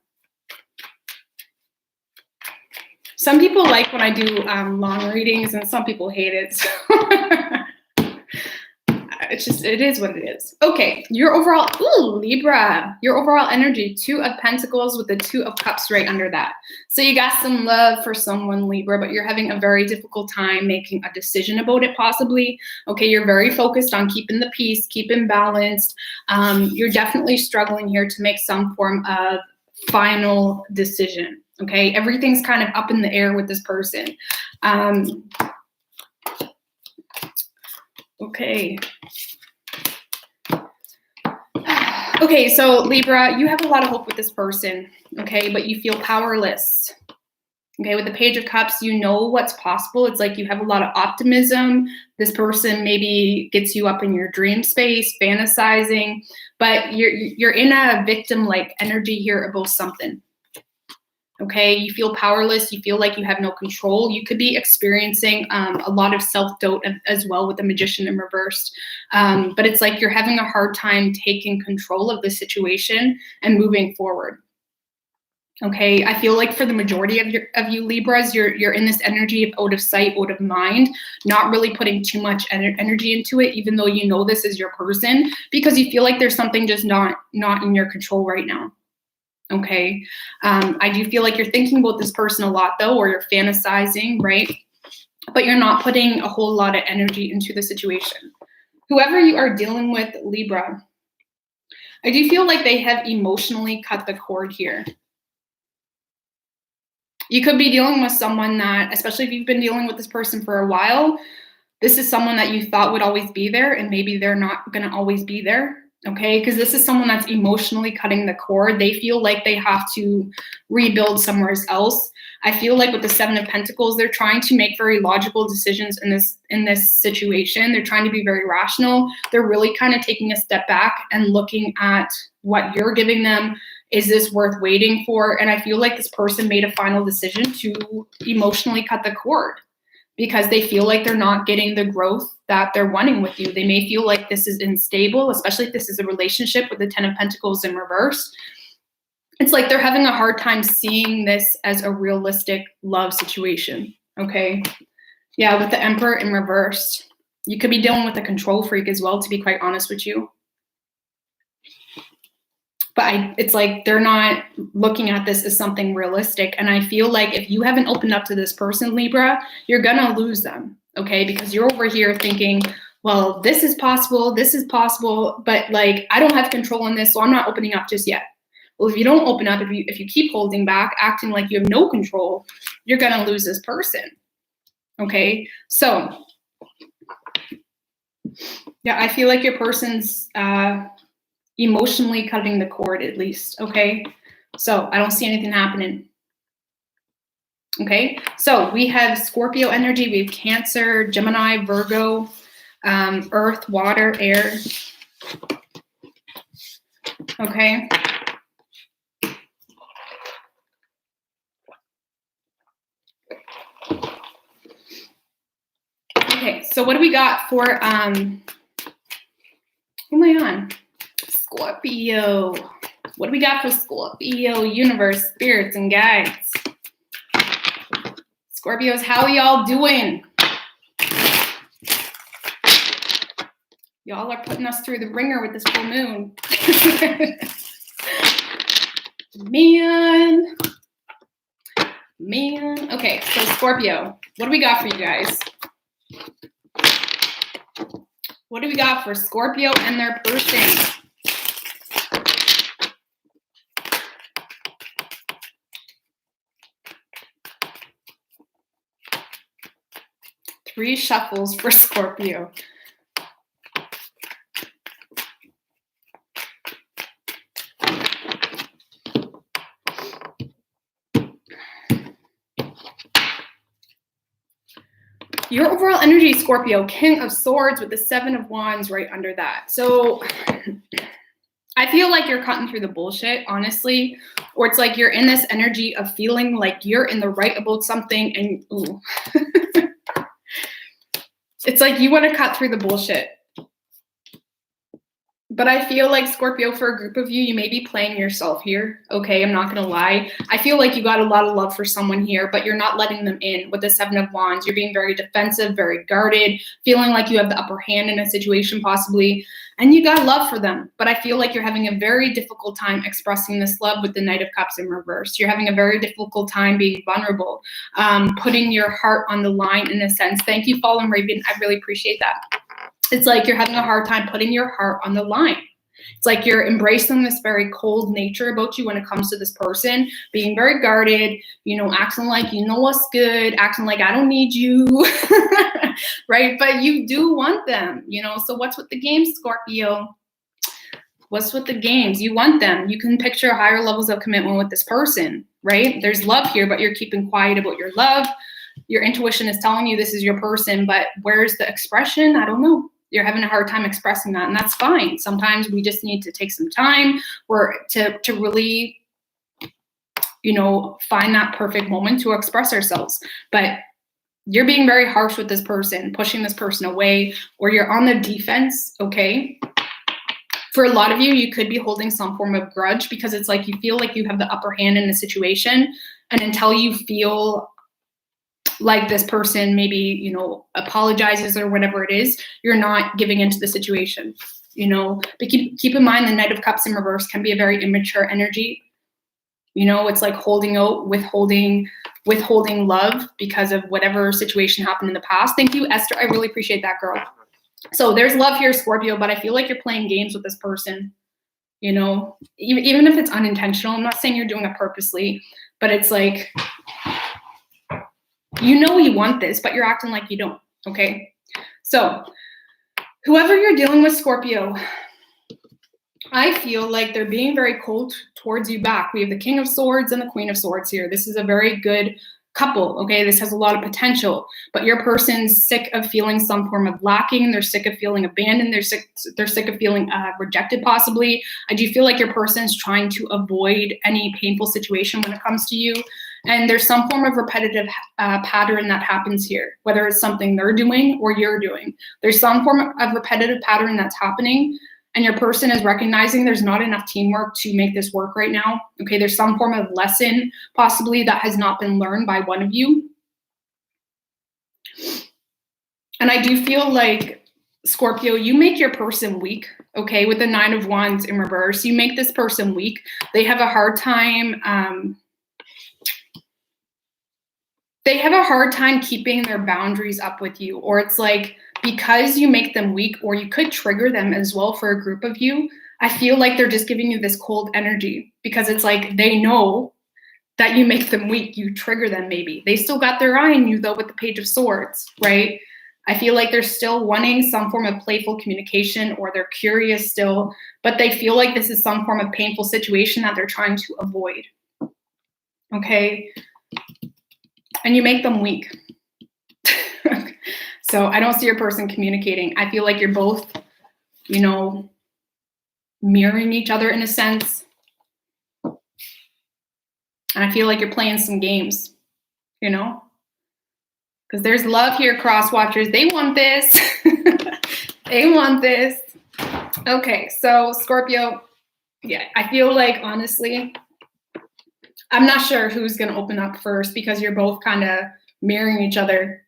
Some people like when I do long readings, and some people hate it. So it is what it is. Okay, your overall, Libra, your overall energy, 2 of Pentacles with the 2 of Cups right under that. So you got some love for someone, Libra, but you're having a very difficult time making a decision about it, possibly. Okay, you're very focused on keeping the peace, keeping balanced. You're definitely struggling here to make some form of final decision. Okay, everything's kind of up in the air with this person. Okay. Okay, so Libra, you have a lot of hope with this person, okay, but you feel powerless. Okay, with the Page of Cups, you know what's possible. It's like you have a lot of optimism. This person maybe gets you up in your dream space, fantasizing, but you're in a victim-like energy here about something. Okay, you feel powerless. You feel like you have no control. You could be experiencing a lot of self-doubt as well with the Magician in reverse. But it's like you're having a hard time taking control of the situation and moving forward. Okay, I feel like for the majority of you Libras, you're in this energy of out of sight, out of mind, not really putting too much energy into it, even though you know this is your person, because you feel like there's something just not in your control right now. Okay, I do feel like you're thinking about this person a lot though, or you're fantasizing, right? But you're not putting a whole lot of energy into the situation. Whoever you are dealing with, Libra, I do feel like they have emotionally cut the cord here. You could be dealing with someone that, especially if you've been dealing with this person for a while, this is someone that you thought would always be there, and maybe they're not going to always be there. Okay, because this is someone that's emotionally cutting the cord. They feel like they have to rebuild somewhere else. I feel like with the 7 of Pentacles, they're trying to make very logical decisions in this situation. They're trying to be very rational. They're really kind of taking a step back and looking at what you're giving them. Is this worth waiting for? And I feel like this person made a final decision to emotionally cut the cord because they feel like they're not getting the growth that they're wanting with you. They may feel like this is unstable, especially if this is a relationship with the 10 of Pentacles in reverse. It's like they're having a hard time seeing this as a realistic love situation, okay? Yeah, with the Emperor in reverse. You could be dealing with a control freak as well, to be quite honest with you. But it's like they're not looking at this as something realistic. And I feel like if you haven't opened up to this person, Libra, you're going to lose them, okay? Because you're over here thinking, well, this is possible, but like, I don't have control on this, so I'm not opening up just yet. Well, if you don't open up, if you keep holding back, acting like you have no control, you're going to lose this person, okay? So, yeah, I feel like your person's emotionally cutting the cord at least, okay? So I don't see anything happening. Okay, so we have Scorpio energy, we have Cancer, Gemini, Virgo. Earth, water, air. Okay. Okay, so what do we got for, who am I on? Scorpio. What do we got for Scorpio, universe, spirits, and guides? Scorpios, how y'all doing? Y'all are putting us through the ringer with this full moon. Man. Okay, so Scorpio, what do we got for you guys? What do we got for Scorpio and their person? Three shuffles for Scorpio. Your overall energy, Scorpio, King of Swords with the Seven of Wands right under that. So I feel like you're cutting through the bullshit, honestly, or it's like you're in this energy of feeling like you're in the right about something and ooh. It's like you want to cut through the bullshit. But I feel like, Scorpio, for a group of you, you may be playing yourself here. Okay, I'm not going to lie. I feel like you got a lot of love for someone here, but you're not letting them in with the Seven of Wands. You're being very defensive, very guarded, feeling like you have the upper hand in a situation possibly, and you got love for them. But I feel like you're having a very difficult time expressing this love with the Knight of Cups in reverse. You're having a very difficult time being vulnerable, putting your heart on the line in a sense. Thank you, Fallen Raven. I really appreciate that. It's like you're having a hard time putting your heart on the line. It's like you're embracing this very cold nature about you when it comes to this person, being very guarded, you know, acting like you know what's good, acting like I don't need you, right? But you do want them, you know, so what's with the games, Scorpio? What's with the games? You want them. You can picture higher levels of commitment with this person, right? There's love here, but you're keeping quiet about your love. Your intuition is telling you this is your person, but where's the expression? I don't know. You're having a hard time expressing that, and that's fine. Sometimes we just need to take some time or to really, you know, find that perfect moment to express ourselves. But you're being very harsh with this person, pushing this person away, or you're on the defense, okay? For a lot of you, you could be holding some form of grudge because it's like you feel like you have the upper hand in a situation, and until you feel like this person maybe, you know, apologizes or whatever it is, you're not giving into the situation, you know. But keep in mind the Knight of Cups in reverse can be a very immature energy. You know, it's like holding out, withholding love because of whatever situation happened in the past. Thank you, Esther. I really appreciate that, girl. So there's love here, Scorpio, but I feel like you're playing games with this person, you know, even if it's unintentional. I'm not saying you're doing it purposely, but it's like, you know you want this, but you're acting like you don't, okay? So whoever you're dealing with, Scorpio, I feel like they're being very cold towards you back. We have the King of Swords and the Queen of Swords here. This is a very good couple, okay? This has a lot of potential, but your person's sick of feeling some form of lacking. They're sick of feeling abandoned. They're sick of feeling rejected, possibly. I do feel like your person's trying to avoid any painful situation when it comes to you. And there's some form of repetitive pattern that happens here, whether it's something they're doing or you're doing. There's some form of repetitive pattern that's happening, and your person is recognizing there's not enough teamwork to make this work right now. Okay, there's some form of lesson possibly that has not been learned by one of you. And I do feel like, Scorpio, you make your person weak, okay? With the Nine of Wands in reverse, you make this person weak. They have a hard time... they have a hard time keeping their boundaries up with you, or it's like because you make them weak, or you could trigger them as well for a group of you. I feel like they're just giving you this cold energy because it's like they know that you make them weak, you trigger them maybe. They still got their eye on you though with the Page of Swords, right? I feel like they're still wanting some form of playful communication, or they're curious still, but they feel like this is some form of painful situation that they're trying to avoid, okay? And you make them weak. So I don't see your person communicating. I feel like you're both, you know, mirroring each other in a sense. And I feel like you're playing some games, you know? Because there's love here, cross watchers. They want this. They want this. Okay, so Scorpio, yeah, I feel like, honestly, I'm not sure who's going to open up first because you're both kind of mirroring each other.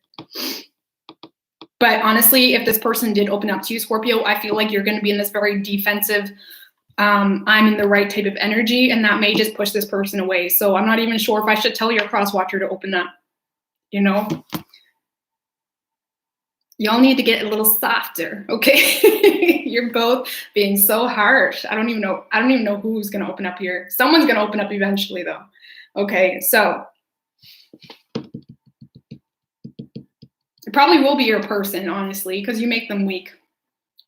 But honestly, if this person did open up to you, Scorpio, I feel like you're going to be in this very defensive, I'm in the right type of energy, and that may just push this person away. So I'm not even sure if I should tell your cross watcher to open up, you know? Y'all need to get a little softer, okay? You're both being so harsh. I don't even know who's going to open up here. Someone's going to open up eventually, though. Okay, so it probably will be your person, honestly, because you make them weak.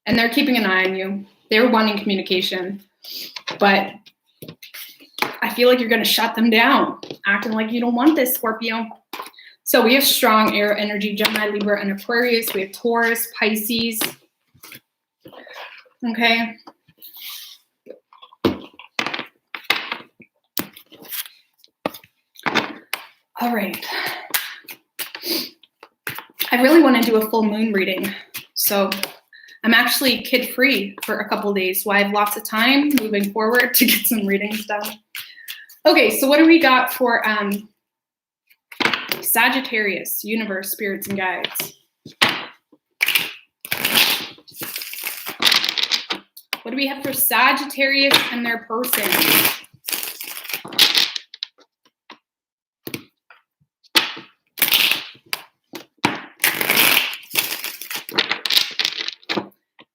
And they're keeping an eye on you. They're wanting communication. But I feel like you're going to shut them down, acting like you don't want this, Scorpio. So we have strong air energy, Gemini, Libra, and Aquarius. We have Taurus, Pisces. Okay. All right. I really want to do a full moon reading. So I'm actually kid-free for a couple days, so I have lots of time moving forward to get some readings done. Okay, so what do we got for Sagittarius, universe, spirits, and guides? What do we have for Sagittarius and their person?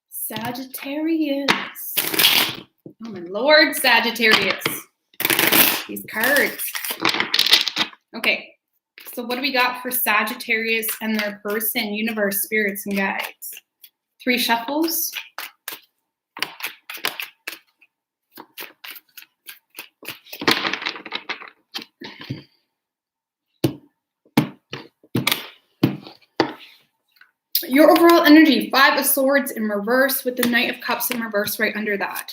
Sagittarius. Oh my Lord, Sagittarius. These cards. Okay, so what do we got for Sagittarius and their person, universe, spirits, and guides? 3 shuffles. Your overall energy, 5 of Swords in reverse with the Knight of Cups in reverse right under that.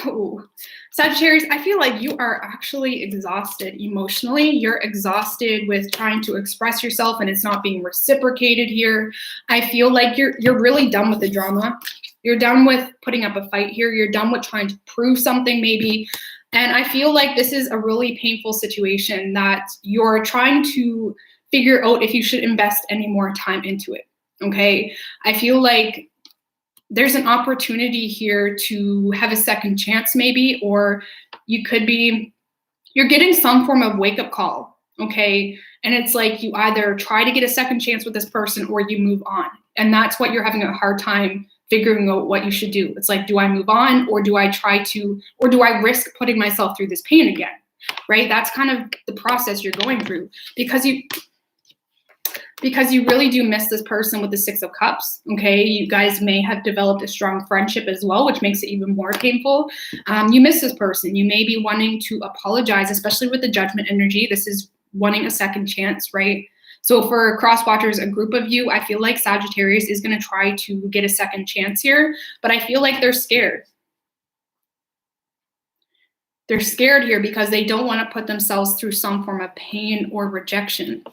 Oh, Sagittarius, I feel like you are actually exhausted emotionally. You're exhausted with trying to express yourself and it's not being reciprocated here. I feel like you're really done with the drama. You're done with putting up a fight here. You're done with trying to prove something maybe. And I feel like this is a really painful situation that you're trying to figure out if you should invest any more time into it. Okay, I feel like there's an opportunity here to have a second chance maybe, or you're getting some form of wake-up call, okay? And it's like you either try to get a second chance with this person or you move on. And that's what you're having a hard time figuring out what you should do. It's like, do I move on or do I do I risk putting myself through this pain again, right? That's kind of the process you're going through because you really do miss this person with the 6 of Cups, okay? You guys may have developed a strong friendship as well, which makes it even more painful. You miss this person. You may be wanting to apologize, especially with the Judgment energy. This is wanting a second chance, right? So for cross watchers, a group of you, I feel like Sagittarius is going to try to get a second chance here, but I feel like they're scared. They're scared here because they don't want to put themselves through some form of pain or rejection.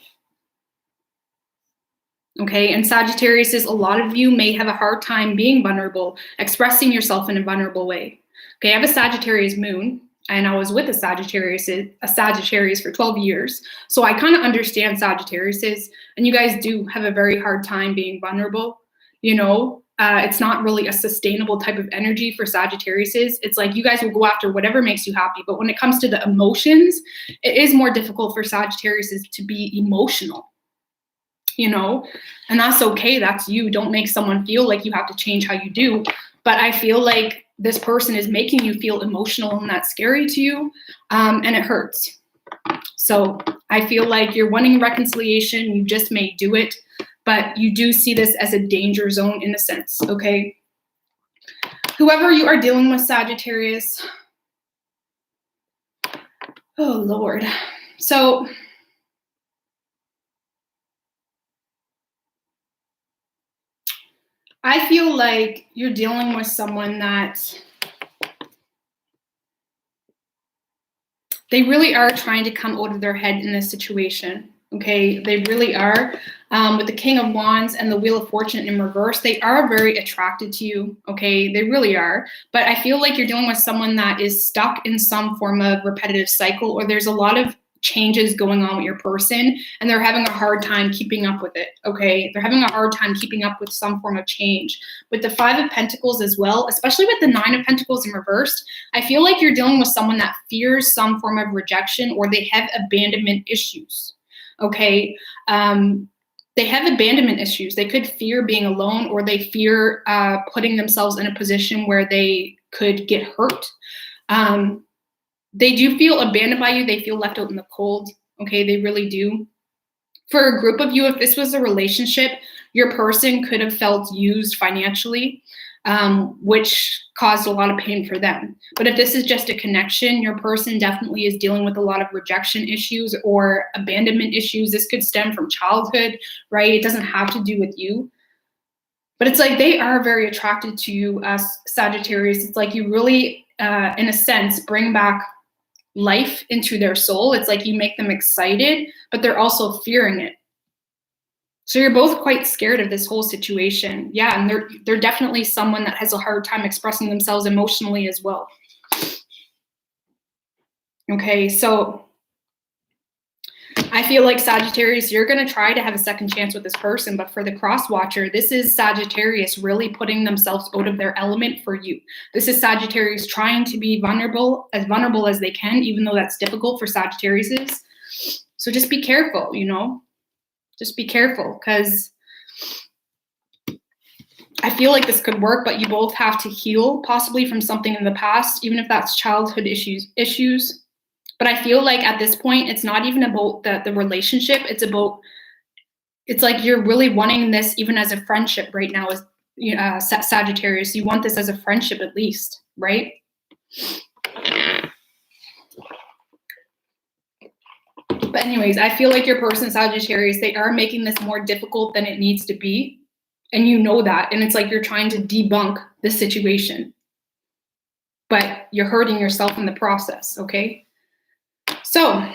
Okay, and Sagittarius is a lot of you may have a hard time being vulnerable, expressing yourself in a vulnerable way. Okay, I have a Sagittarius moon, and I was with a Sagittarius for 12 years. So I kind of understand Sagittariuses, and you guys do have a very hard time being vulnerable. You know, it's not really a sustainable type of energy for Sagittariuses. It's like you guys will go after whatever makes you happy, but when it comes to the emotions, it is more difficult for Sagittariuses to be emotional. You know, and that's okay. That's you. Don't make someone feel like you have to change how you do. But I feel like this person is making you feel emotional and that's scary to you. And it hurts. So I feel like you're wanting reconciliation. You just may do it, but you do see this as a danger zone in a sense. Okay. Whoever you are dealing with, Sagittarius. Oh, Lord. So I feel like you're dealing with someone that they really are trying to come out of their head in this situation. Okay, they really are. With the King of Wands and the Wheel of Fortune in reverse, they are very attracted to you. Okay, they really are. But I feel like you're dealing with someone that is stuck in some form of repetitive cycle, or there's a lot of changes going on with your person and they're having a hard time keeping up with it. Okay, they're having a hard time keeping up with some form of change. With the Five of Pentacles as well, especially with the Nine of Pentacles in reverse, I feel like you're dealing with someone that fears some form of rejection, or they have abandonment issues. Okay, they have abandonment issues. They could fear being alone, or they fear putting themselves in a position where they could get hurt. They do feel abandoned by you. They feel left out in the cold. Okay, they really do. For a group of you, if this was a relationship, your person could have felt used financially, which caused a lot of pain for them. But if this is just a connection, your person definitely is dealing with a lot of rejection issues or abandonment issues. This could stem from childhood, right? It doesn't have to do with you. But it's like they are very attracted to you as Sagittarius. It's like you really, in a sense, bring back life into their soul. It's like you make them excited, but they're also fearing it. So you're both quite scared of this whole situation. Yeah, and they're definitely someone that has a hard time expressing themselves emotionally as well. Okay, so I feel like Sagittarius, you're going to try to have a second chance with this person, but for the cross watcher, this is Sagittarius really putting themselves out of their element for you. This is Sagittarius trying to be vulnerable as they can, even though that's difficult for Sagittariuses. So just be careful, you know, just be careful, because I feel like this could work, but you both have to heal possibly from something in the past, even if that's childhood issues. But I feel like at this point, it's not even about the relationship. It's like you're really wanting this even as a friendship right now as Sagittarius. You want this as a friendship at least, right? But anyways, I feel like your person, Sagittarius, they are making this more difficult than it needs to be. And you know that. And it's like you're trying to debunk the situation. But you're hurting yourself in the process, okay? So,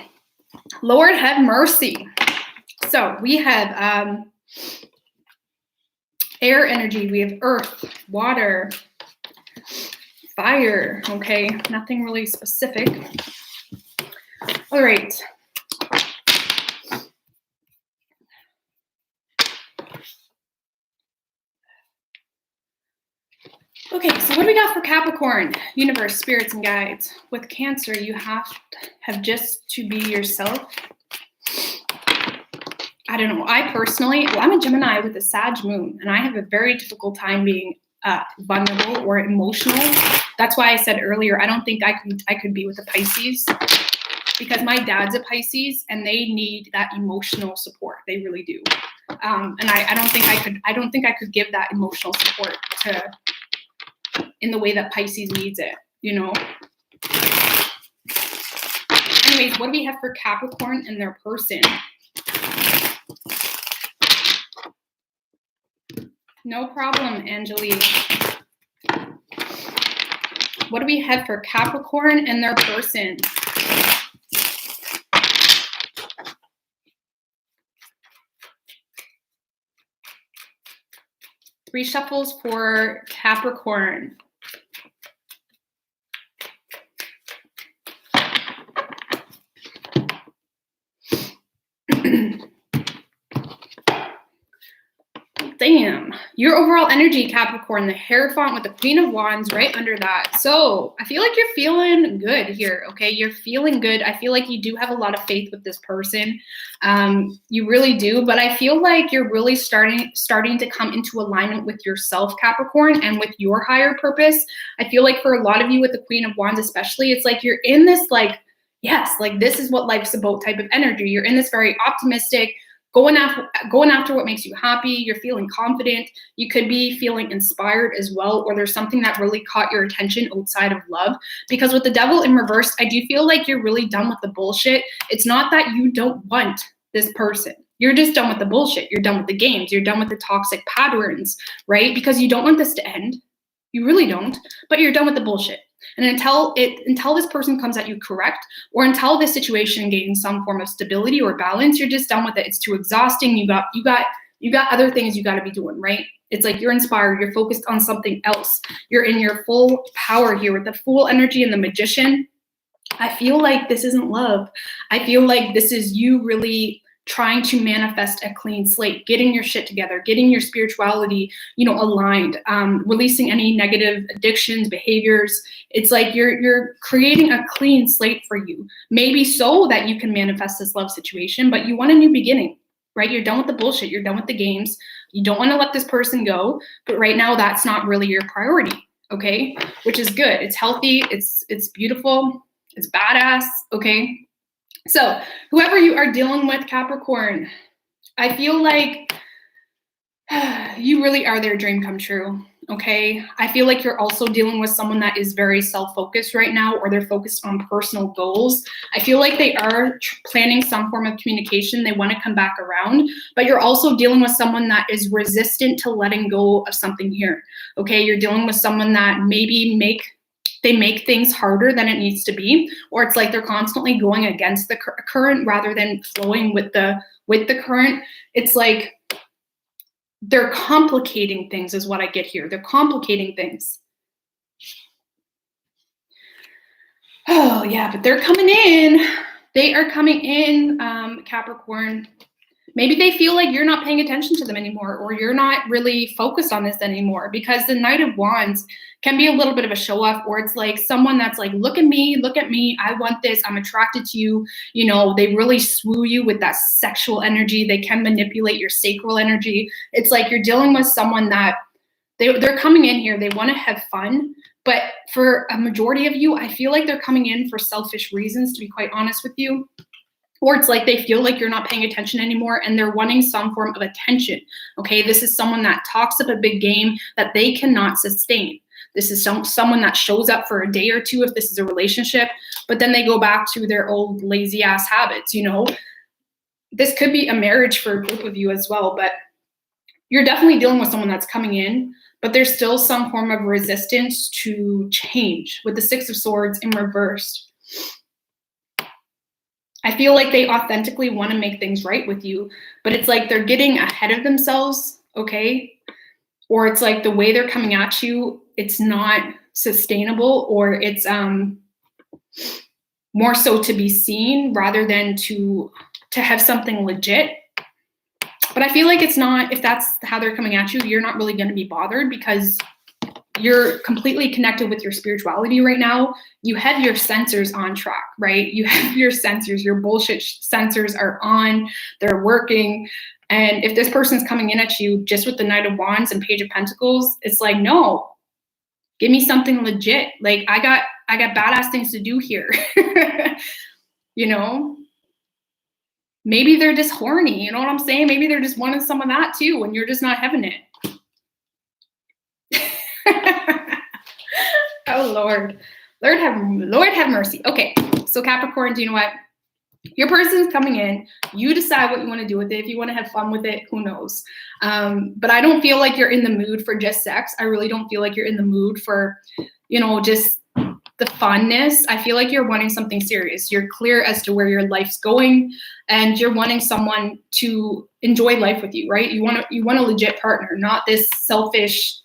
Lord have mercy. So we have air energy, we have earth, water, fire, okay? Nothing really specific. All right. Okay, so what do we got for Capricorn? Universe, spirits, and guides. With Cancer, you have just to be yourself. I don't know. I personally, well, I'm a Gemini with a Sag moon, and I have a very difficult time being vulnerable or emotional. That's why I said earlier, I don't think I could be with a Pisces, because my dad's a Pisces, and they need that emotional support. They really do. And I don't think I could give that emotional support in the way that Pisces needs it, you know? Anyways, what do we have for Capricorn and their person? No problem, Angelique. What do we have for Capricorn and their person? Three shuffles for Capricorn. Damn. Your overall energy, Capricorn, the Hierophant with the Queen of Wands right under that. So I feel like you're feeling good here, okay? You're feeling good. I feel like you do have a lot of faith with this person. You really do, but I feel like you're really starting to come into alignment with yourself, Capricorn, and with your higher purpose. I feel like for a lot of you with the Queen of Wands especially, it's like you're in this like, yes, like this is what life's about type of energy. You're in this very optimistic, going after what makes you happy. You're feeling confident. You could be feeling inspired as well, or there's something that really caught your attention outside of love. Because with the Devil in reverse, I do feel like you're really done with the bullshit. It's not that you don't want this person. You're just done with the bullshit. You're done with the games. You're done with the toxic patterns, right? Because you don't want this to end. You really don't, but you're done with the bullshit. And until this person comes at you correct, or until this situation gains some form of stability or balance, you're just done with it. It's too exhausting. You got other things you got to be doing, right? It's like you're inspired. You're focused on something else. You're in your full power here with the full energy and the Magician. I feel like this isn't love. I feel like this is you really trying to manifest a clean slate, getting your shit together, getting your spirituality, aligned, releasing any negative addictions, behaviors. It's like you're creating a clean slate for you, maybe so that you can manifest this love situation, but you want a new beginning, right? You're done with the bullshit. You're done with the games. You don't want to let this person go, but right now that's not really your priority, okay? Which is good. It's healthy. It's beautiful. It's badass, okay? So whoever you are dealing with, Capricorn, I feel like you really are their dream come true, okay? I feel like you're also dealing with someone that is very self-focused right now, or they're focused on personal goals. I feel like they are planning some form of communication. They want to come back around, but you're also dealing with someone that is resistant to letting go of something here, okay? You're dealing with someone that maybe make things harder than it needs to be, or it's like they're constantly going against the current rather than flowing with the current. It's like they're complicating things is what I get here. They're complicating things. Oh yeah, but they're coming in. They are coming in, Capricorn. Maybe they feel like you're not paying attention to them anymore, or you're not really focused on this anymore, because the Knight of Wands can be a little bit of a show off, or it's like someone that's like, look at me, I want this, I'm attracted to you. They really swoo you with that sexual energy. They can manipulate your sacral energy. It's like you're dealing with someone that they're coming in here. They want to have fun, but for a majority of you, I feel like they're coming in for selfish reasons, to be quite honest with you. Or it's like they feel like you're not paying attention anymore and they're wanting some form of attention, okay? This is someone that talks up a big game that they cannot sustain. This is someone that shows up for a day or two if this is a relationship, but then they go back to their old lazy ass habits, This could be a marriage for a group of you as well, but you're definitely dealing with someone that's coming in, but there's still some form of resistance to change with the Six of Swords in reverse. I feel like they authentically want to make things right with you, but it's like they're getting ahead of themselves, okay? Or it's like the way they're coming at you, it's not sustainable, or it's more so to be seen rather than to have something legit. But I feel like it's not, if that's how they're coming at you, you're not really going to be bothered because you're completely connected with your spirituality right now. You have your sensors on track, right? You have your sensors, your bullshit sensors are on, they're working. And if this person's coming in at you just with the Knight of Wands and Page of Pentacles, it's like, no, give me something legit. Like I got badass things to do here. Maybe they're just horny. You know what I'm saying? Maybe they're just wanting some of that too, and you're just not having it. Oh Lord have mercy. Okay, so Capricorn, do you know what? Your person's coming in. You decide what you want to do with it. If you want to have fun with it, who knows? But I don't feel like you're in the mood for just sex. I really don't feel like you're in the mood for, just the funness. I feel like you're wanting something serious. You're clear as to where your life's going, and you're wanting someone to enjoy life with you, right? You want a legit partner, not this selfish,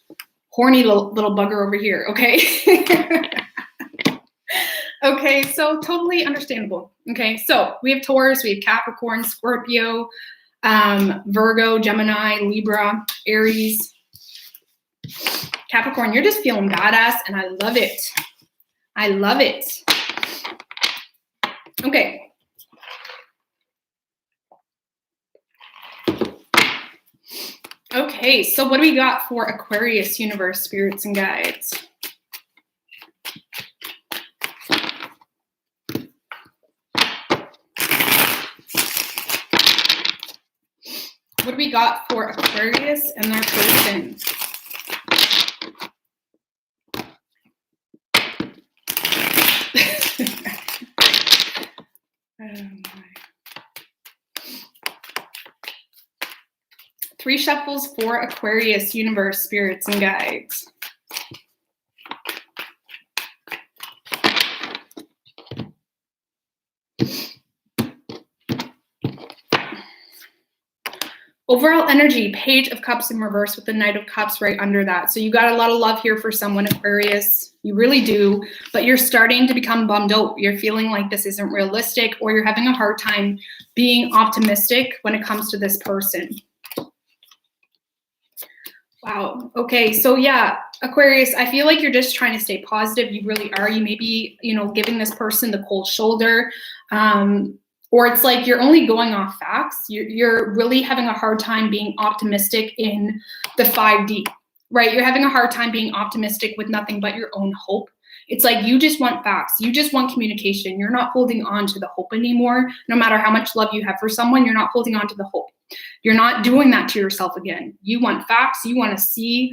horny little bugger over here, okay? Okay, so totally understandable. Okay, so we have Taurus, we have Capricorn, Scorpio, Virgo, Gemini, Libra, Aries. Capricorn, you're just feeling badass, and I love it. I love it. Okay. Okay, so what do we got for Aquarius, universe, spirits, and guides? What do we got for Aquarius and their person? Oh my. 3 shuffles for Aquarius, universe, spirits, and guides. Overall energy, Page of Cups in reverse with the Knight of Cups right under that. So you got a lot of love here for someone, Aquarius. You really do, but you're starting to become bummed out. You're feeling like this isn't realistic, or you're having a hard time being optimistic when it comes to this person. Wow. Okay. So yeah, Aquarius, I feel like you're just trying to stay positive. You really are. You may be, giving this person the cold shoulder. Or it's like you're only going off facts. You're really having a hard time being optimistic in the 5D, right? You're having a hard time being optimistic with nothing but your own hope. It's like you just want facts. You just want communication. You're not holding on to the hope anymore. No matter how much love you have for someone, you're not holding on to the hope. You're not doing that to yourself again. You want facts. You want to see,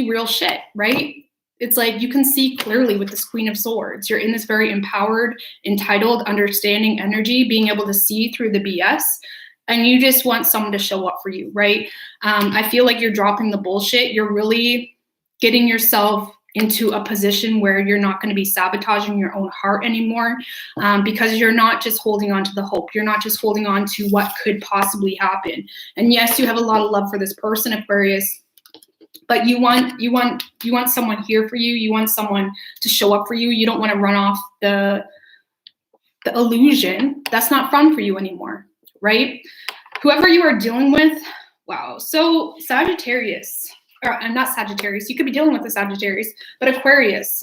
real shit, right? It's like you can see clearly with this Queen of Swords. You're in this very empowered, entitled, understanding energy, being able to see through the BS, and you just want someone to show up for you, right? I feel like you're dropping the bullshit. You're really getting yourself into a position where you're not going to be sabotaging your own heart anymore, because you're not just holding on to the hope. You're not just holding on to what could possibly happen. And yes, you have a lot of love for this person, Aquarius, but you want someone here for you. You want someone to show up for you. You don't want to run off the illusion. That's not fun for you anymore, right? Whoever you are dealing with, wow. So Sagittarius, or not Sagittarius, you could be dealing with a Sagittarius, but Aquarius,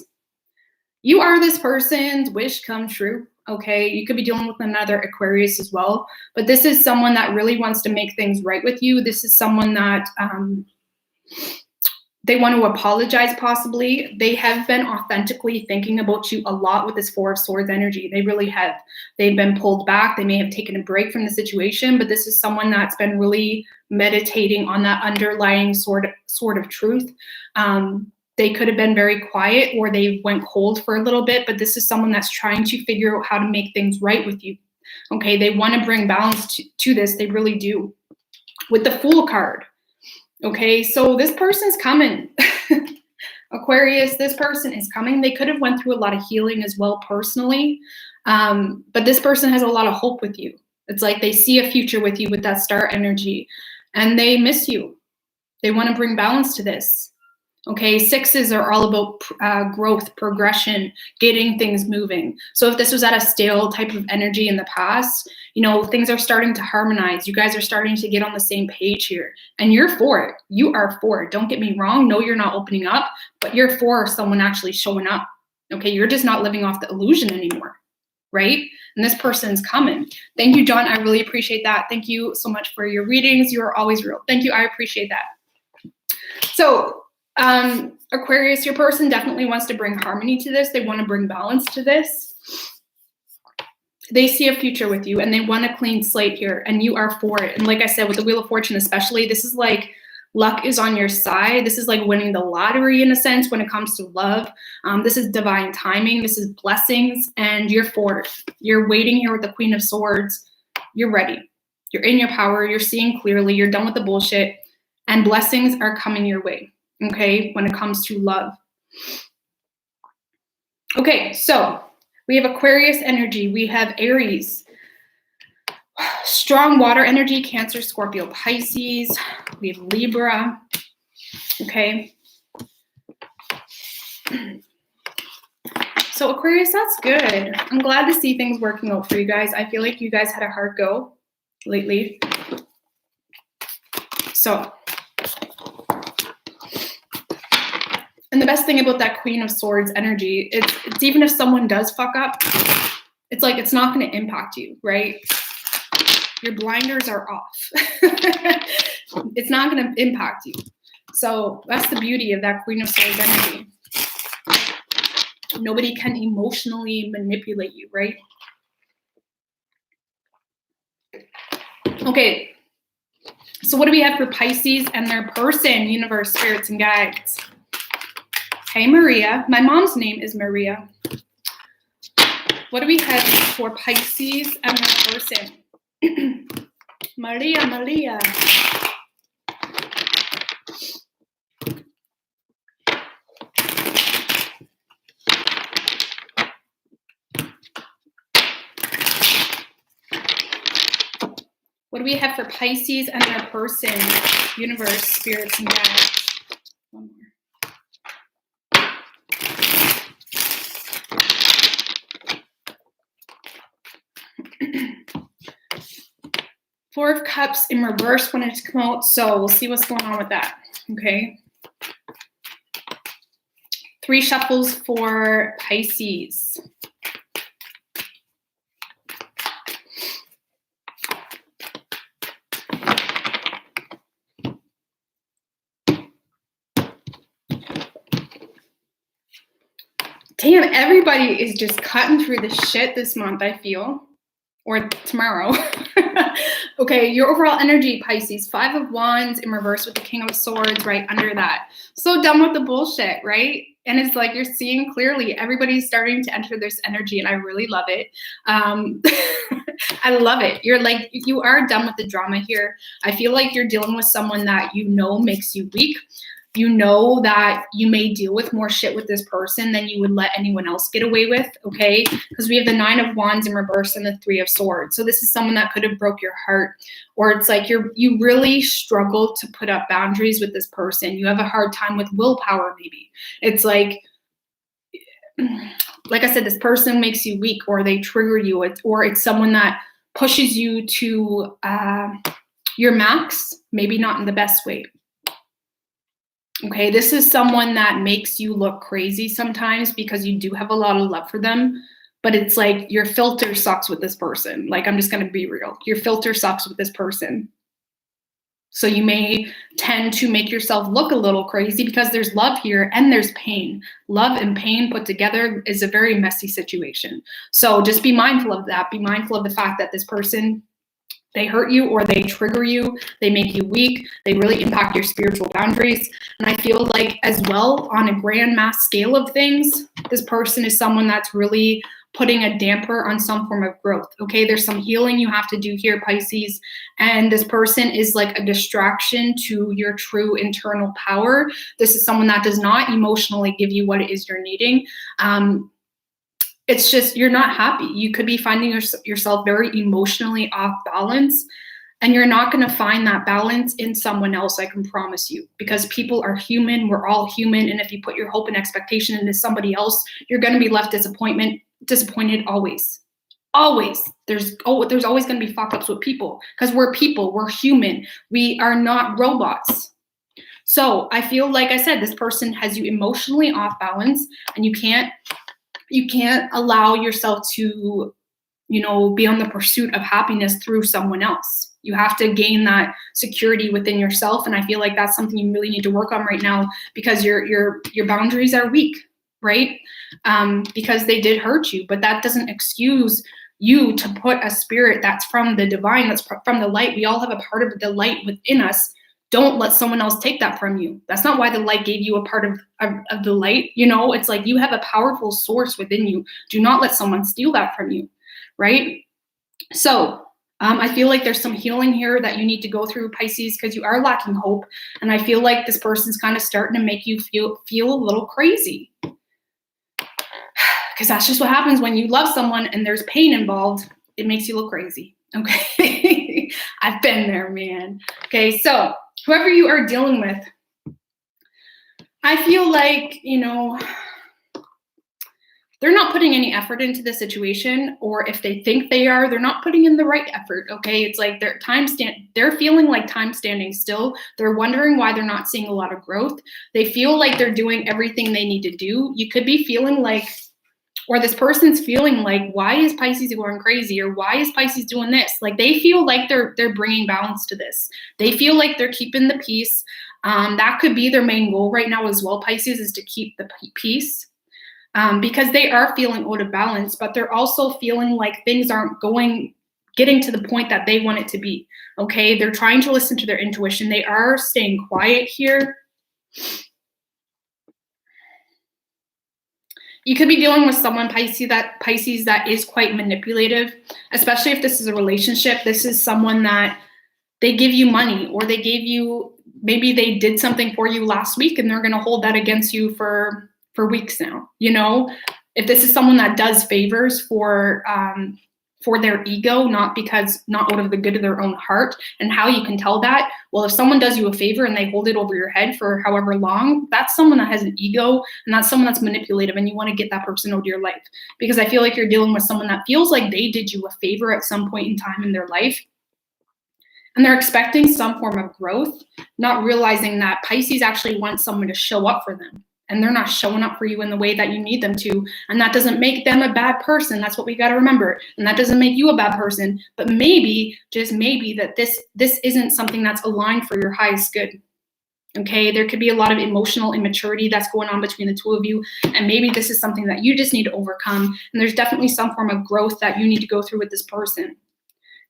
you are this person's wish come true, okay? You could be dealing with another Aquarius as well, but this is someone that really wants to make things right with you. This is someone that, they want to apologize possibly. They have been authentically thinking about you a lot with this 4 of Swords energy. They really have. They've been pulled back. They may have taken a break from the situation, but this is someone that's been really meditating on that underlying sort of truth. They could have been very quiet, or they went cold for a little bit, but this is someone that's trying to figure out how to make things right with you. Okay, they want to bring balance to this. They really do. With the Fool card, okay, so this person's coming. Aquarius, this person is coming. They could have went through a lot of healing as well personally, but this person has a lot of hope with you. It's like they see a future with you with that star energy, and they miss you. They want to bring balance to this. Okay, 6s are all about growth, progression, getting things moving. So if this was at a stale type of energy in the past, things are starting to harmonize. You guys are starting to get on the same page here, and you're for it. You are for it. Don't get me wrong. No, you're not opening up, but you're for someone actually showing up. Okay, you're just not living off the illusion anymore, right? And this person's coming. Thank you, John. I really appreciate that. Thank you so much for your readings. You are always real. Thank you. I appreciate that. So, Aquarius, your person definitely wants to bring harmony to this. They want to bring balance to this. They see a future with you, and they want a clean slate here, and you are for it. And like I said, with the Wheel of Fortune especially, this is like luck is on your side. This is like winning the lottery in a sense when it comes to love. This is divine timing. This is blessings, and you're for it. You're waiting here with the Queen of Swords. You're ready. You're in your power. You're seeing clearly. You're done with the bullshit, and blessings are coming your way. Okay, when it comes to love. Okay, so we have Aquarius energy. We have Aries. Strong water energy, Cancer, Scorpio, Pisces. We have Libra. Okay. So Aquarius, that's good. I'm glad to see things working out for you guys. I feel like you guys had a hard go lately. So, and the best thing about that Queen of Swords energy, it's even if someone does fuck up, it's like it's not going to impact you, right? Your blinders are off. It's not going to impact you. So that's the beauty of that Queen of Swords energy. Nobody can emotionally manipulate you, right? Okay. So what do we have for Pisces and their person, universe, spirits, and guides? Hey, Maria. My mom's name is Maria. What do we have for Pisces and their person? Maria. What do we have for Pisces and their person? Universe, spirits, and guides. One more. Four of Cups in reverse wanted to come out, so we'll see what's going on with that. Okay. 3 shuffles for Pisces. Damn, everybody is just cutting through the shit this month, I feel. Or tomorrow. Okay, your overall energy, Pisces. 5 of Wands in reverse with the King of Swords right under that. So done with the bullshit, right? And it's like you're seeing clearly everybody's starting to enter this energy, and I really love it. I love it. You're like, you are done with the drama here. I feel like you're dealing with someone that you know makes you weak. You know that you may deal with more shit with this person than you would let anyone else get away with, okay? Because we have the 9 of Wands in reverse and the 3 of Swords. So this is someone that could have broke your heart, or it's like you really struggle to put up boundaries with this person. You have a hard time with willpower, maybe. It's like I said, this person makes you weak, or they trigger you, or it's someone that pushes you to your max, maybe not in the best way. Okay, this is someone that makes you look crazy sometimes because you do have a lot of love for them, but it's like your filter sucks with this person. Like, I'm just going to be real. Your filter sucks with this person. So you may tend to make yourself look a little crazy because there's love here and there's pain. Love and pain put together is a very messy situation. So just be mindful of that. Be mindful of the fact that this person, they hurt you or they trigger you, they make you weak, they really impact your spiritual boundaries. And I feel like as well, on a grand mass scale of things, this person is someone that's really putting a damper on some form of growth. Okay, there's some healing you have to do here, Pisces. And this person is like a distraction to your true internal power. This is someone that does not emotionally give you what it is you're needing. It's just, you're not happy. You could be finding yourself very emotionally off balance, and you're not going to find that balance in someone else, I can promise you, because people are human. We're all human. And if you put your hope and expectation into somebody else, you're going to be left disappointed always. Always. There's always going to be fuck ups with people, because we're people, we're human. We are not robots. So I feel like I said, this person has you emotionally off balance, and you can't allow yourself to, be on the pursuit of happiness through someone else. You have to gain that security within yourself. And I feel like that's something you really need to work on right now, because your boundaries are weak, right? Because they did hurt you, but that doesn't excuse you to put a spirit that's from the divine, that's from the light. We all have a part of the light within us. Don't let someone else take that from you. That's not why the light gave you a part of the light. It's like you have a powerful source within you. Do not let someone steal that from you, right? So I feel like there's some healing here that you need to go through, Pisces, because you are lacking hope. And I feel like this person's kind of starting to make you feel a little crazy. Because that's just what happens when you love someone and there's pain involved. It makes you look crazy, okay? I've been there, man. Okay, so whoever you are dealing with, I feel like, they're not putting any effort into the situation, or if they think they are, they're not putting in the right effort, okay? It's like they're feeling like time standing still. They're wondering why they're not seeing a lot of growth. They feel like they're doing everything they need to do. You could be feeling like, or this person's feeling like, why is Pisces going crazy? Or why is Pisces doing this? Like, they feel like they're bringing balance to this. They feel like they're keeping the peace. That could be their main goal right now as well, Pisces, is to keep the peace. Because they are feeling out of balance, but they're also feeling like things aren't getting to the point that they want it to be. Okay, they're trying to listen to their intuition. They are staying quiet here. You could be dealing with someone, Pisces, that is quite manipulative, especially if this is a relationship. This is someone that they give you money, or they gave you, maybe they did something for you last week and they're going to hold that against you for weeks now. You know, if this is someone that does favors for their ego, not out of the good of their own heart. And how you can tell that? Well, if someone does you a favor and they hold it over your head for however long, that's someone that has an ego, and that's someone that's manipulative, and you want to get that person out of your life. Because I feel like you're dealing with someone that feels like they did you a favor at some point in time in their life, and they're expecting some form of growth, not realizing that Pisces actually wants someone to show up for them. And they're not showing up for you in the way that you need them to. And that doesn't make them a bad person. That's what we got to remember. And that doesn't make you a bad person. But maybe, just maybe, that this isn't something that's aligned for your highest good. Okay, there could be a lot of emotional immaturity that's going on between the two of you. And maybe this is something that you just need to overcome. And there's definitely some form of growth that you need to go through with this person.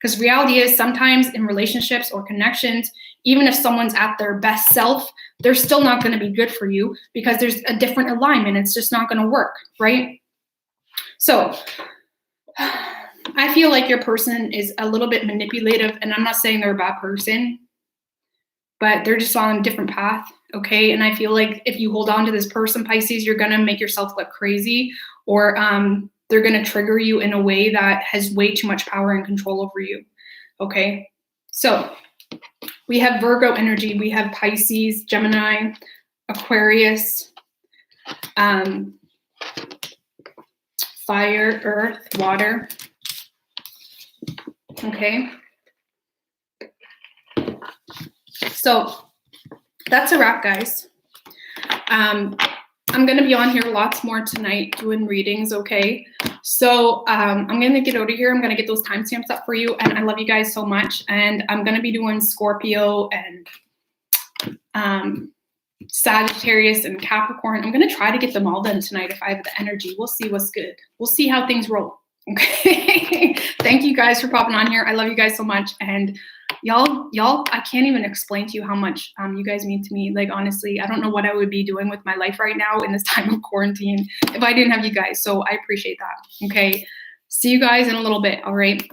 Because reality is, sometimes in relationships or connections, even if someone's at their best self, they're still not going to be good for you, because there's a different alignment. It's just not going to work, right? So I feel like your person is a little bit manipulative, and I'm not saying they're a bad person, but they're just on a different path, okay? And I feel like if you hold on to this person, Pisces, you're going to make yourself look crazy, or they're going to trigger you in a way that has way too much power and control over you, okay? So we have Virgo energy, we have Pisces, Gemini, Aquarius, fire, earth, water, okay? So that's a wrap, guys. I'm going to be on here lots more tonight doing readings, okay? So I'm going to get out of here. I'm going to get those timestamps up for you, and I love you guys so much. And I'm going to be doing Scorpio and Sagittarius and Capricorn. I'm going to try to get them all done tonight if I have the energy. We'll see what's good. We'll see how things roll, okay? Thank you guys for popping on here. I love you guys so much. And y'all, I can't even explain to you how much you guys mean to me. Like, honestly, I don't know what I would be doing with my life right now in this time of quarantine if I didn't have you guys. So I appreciate that. Okay. See you guys in a little bit. All right.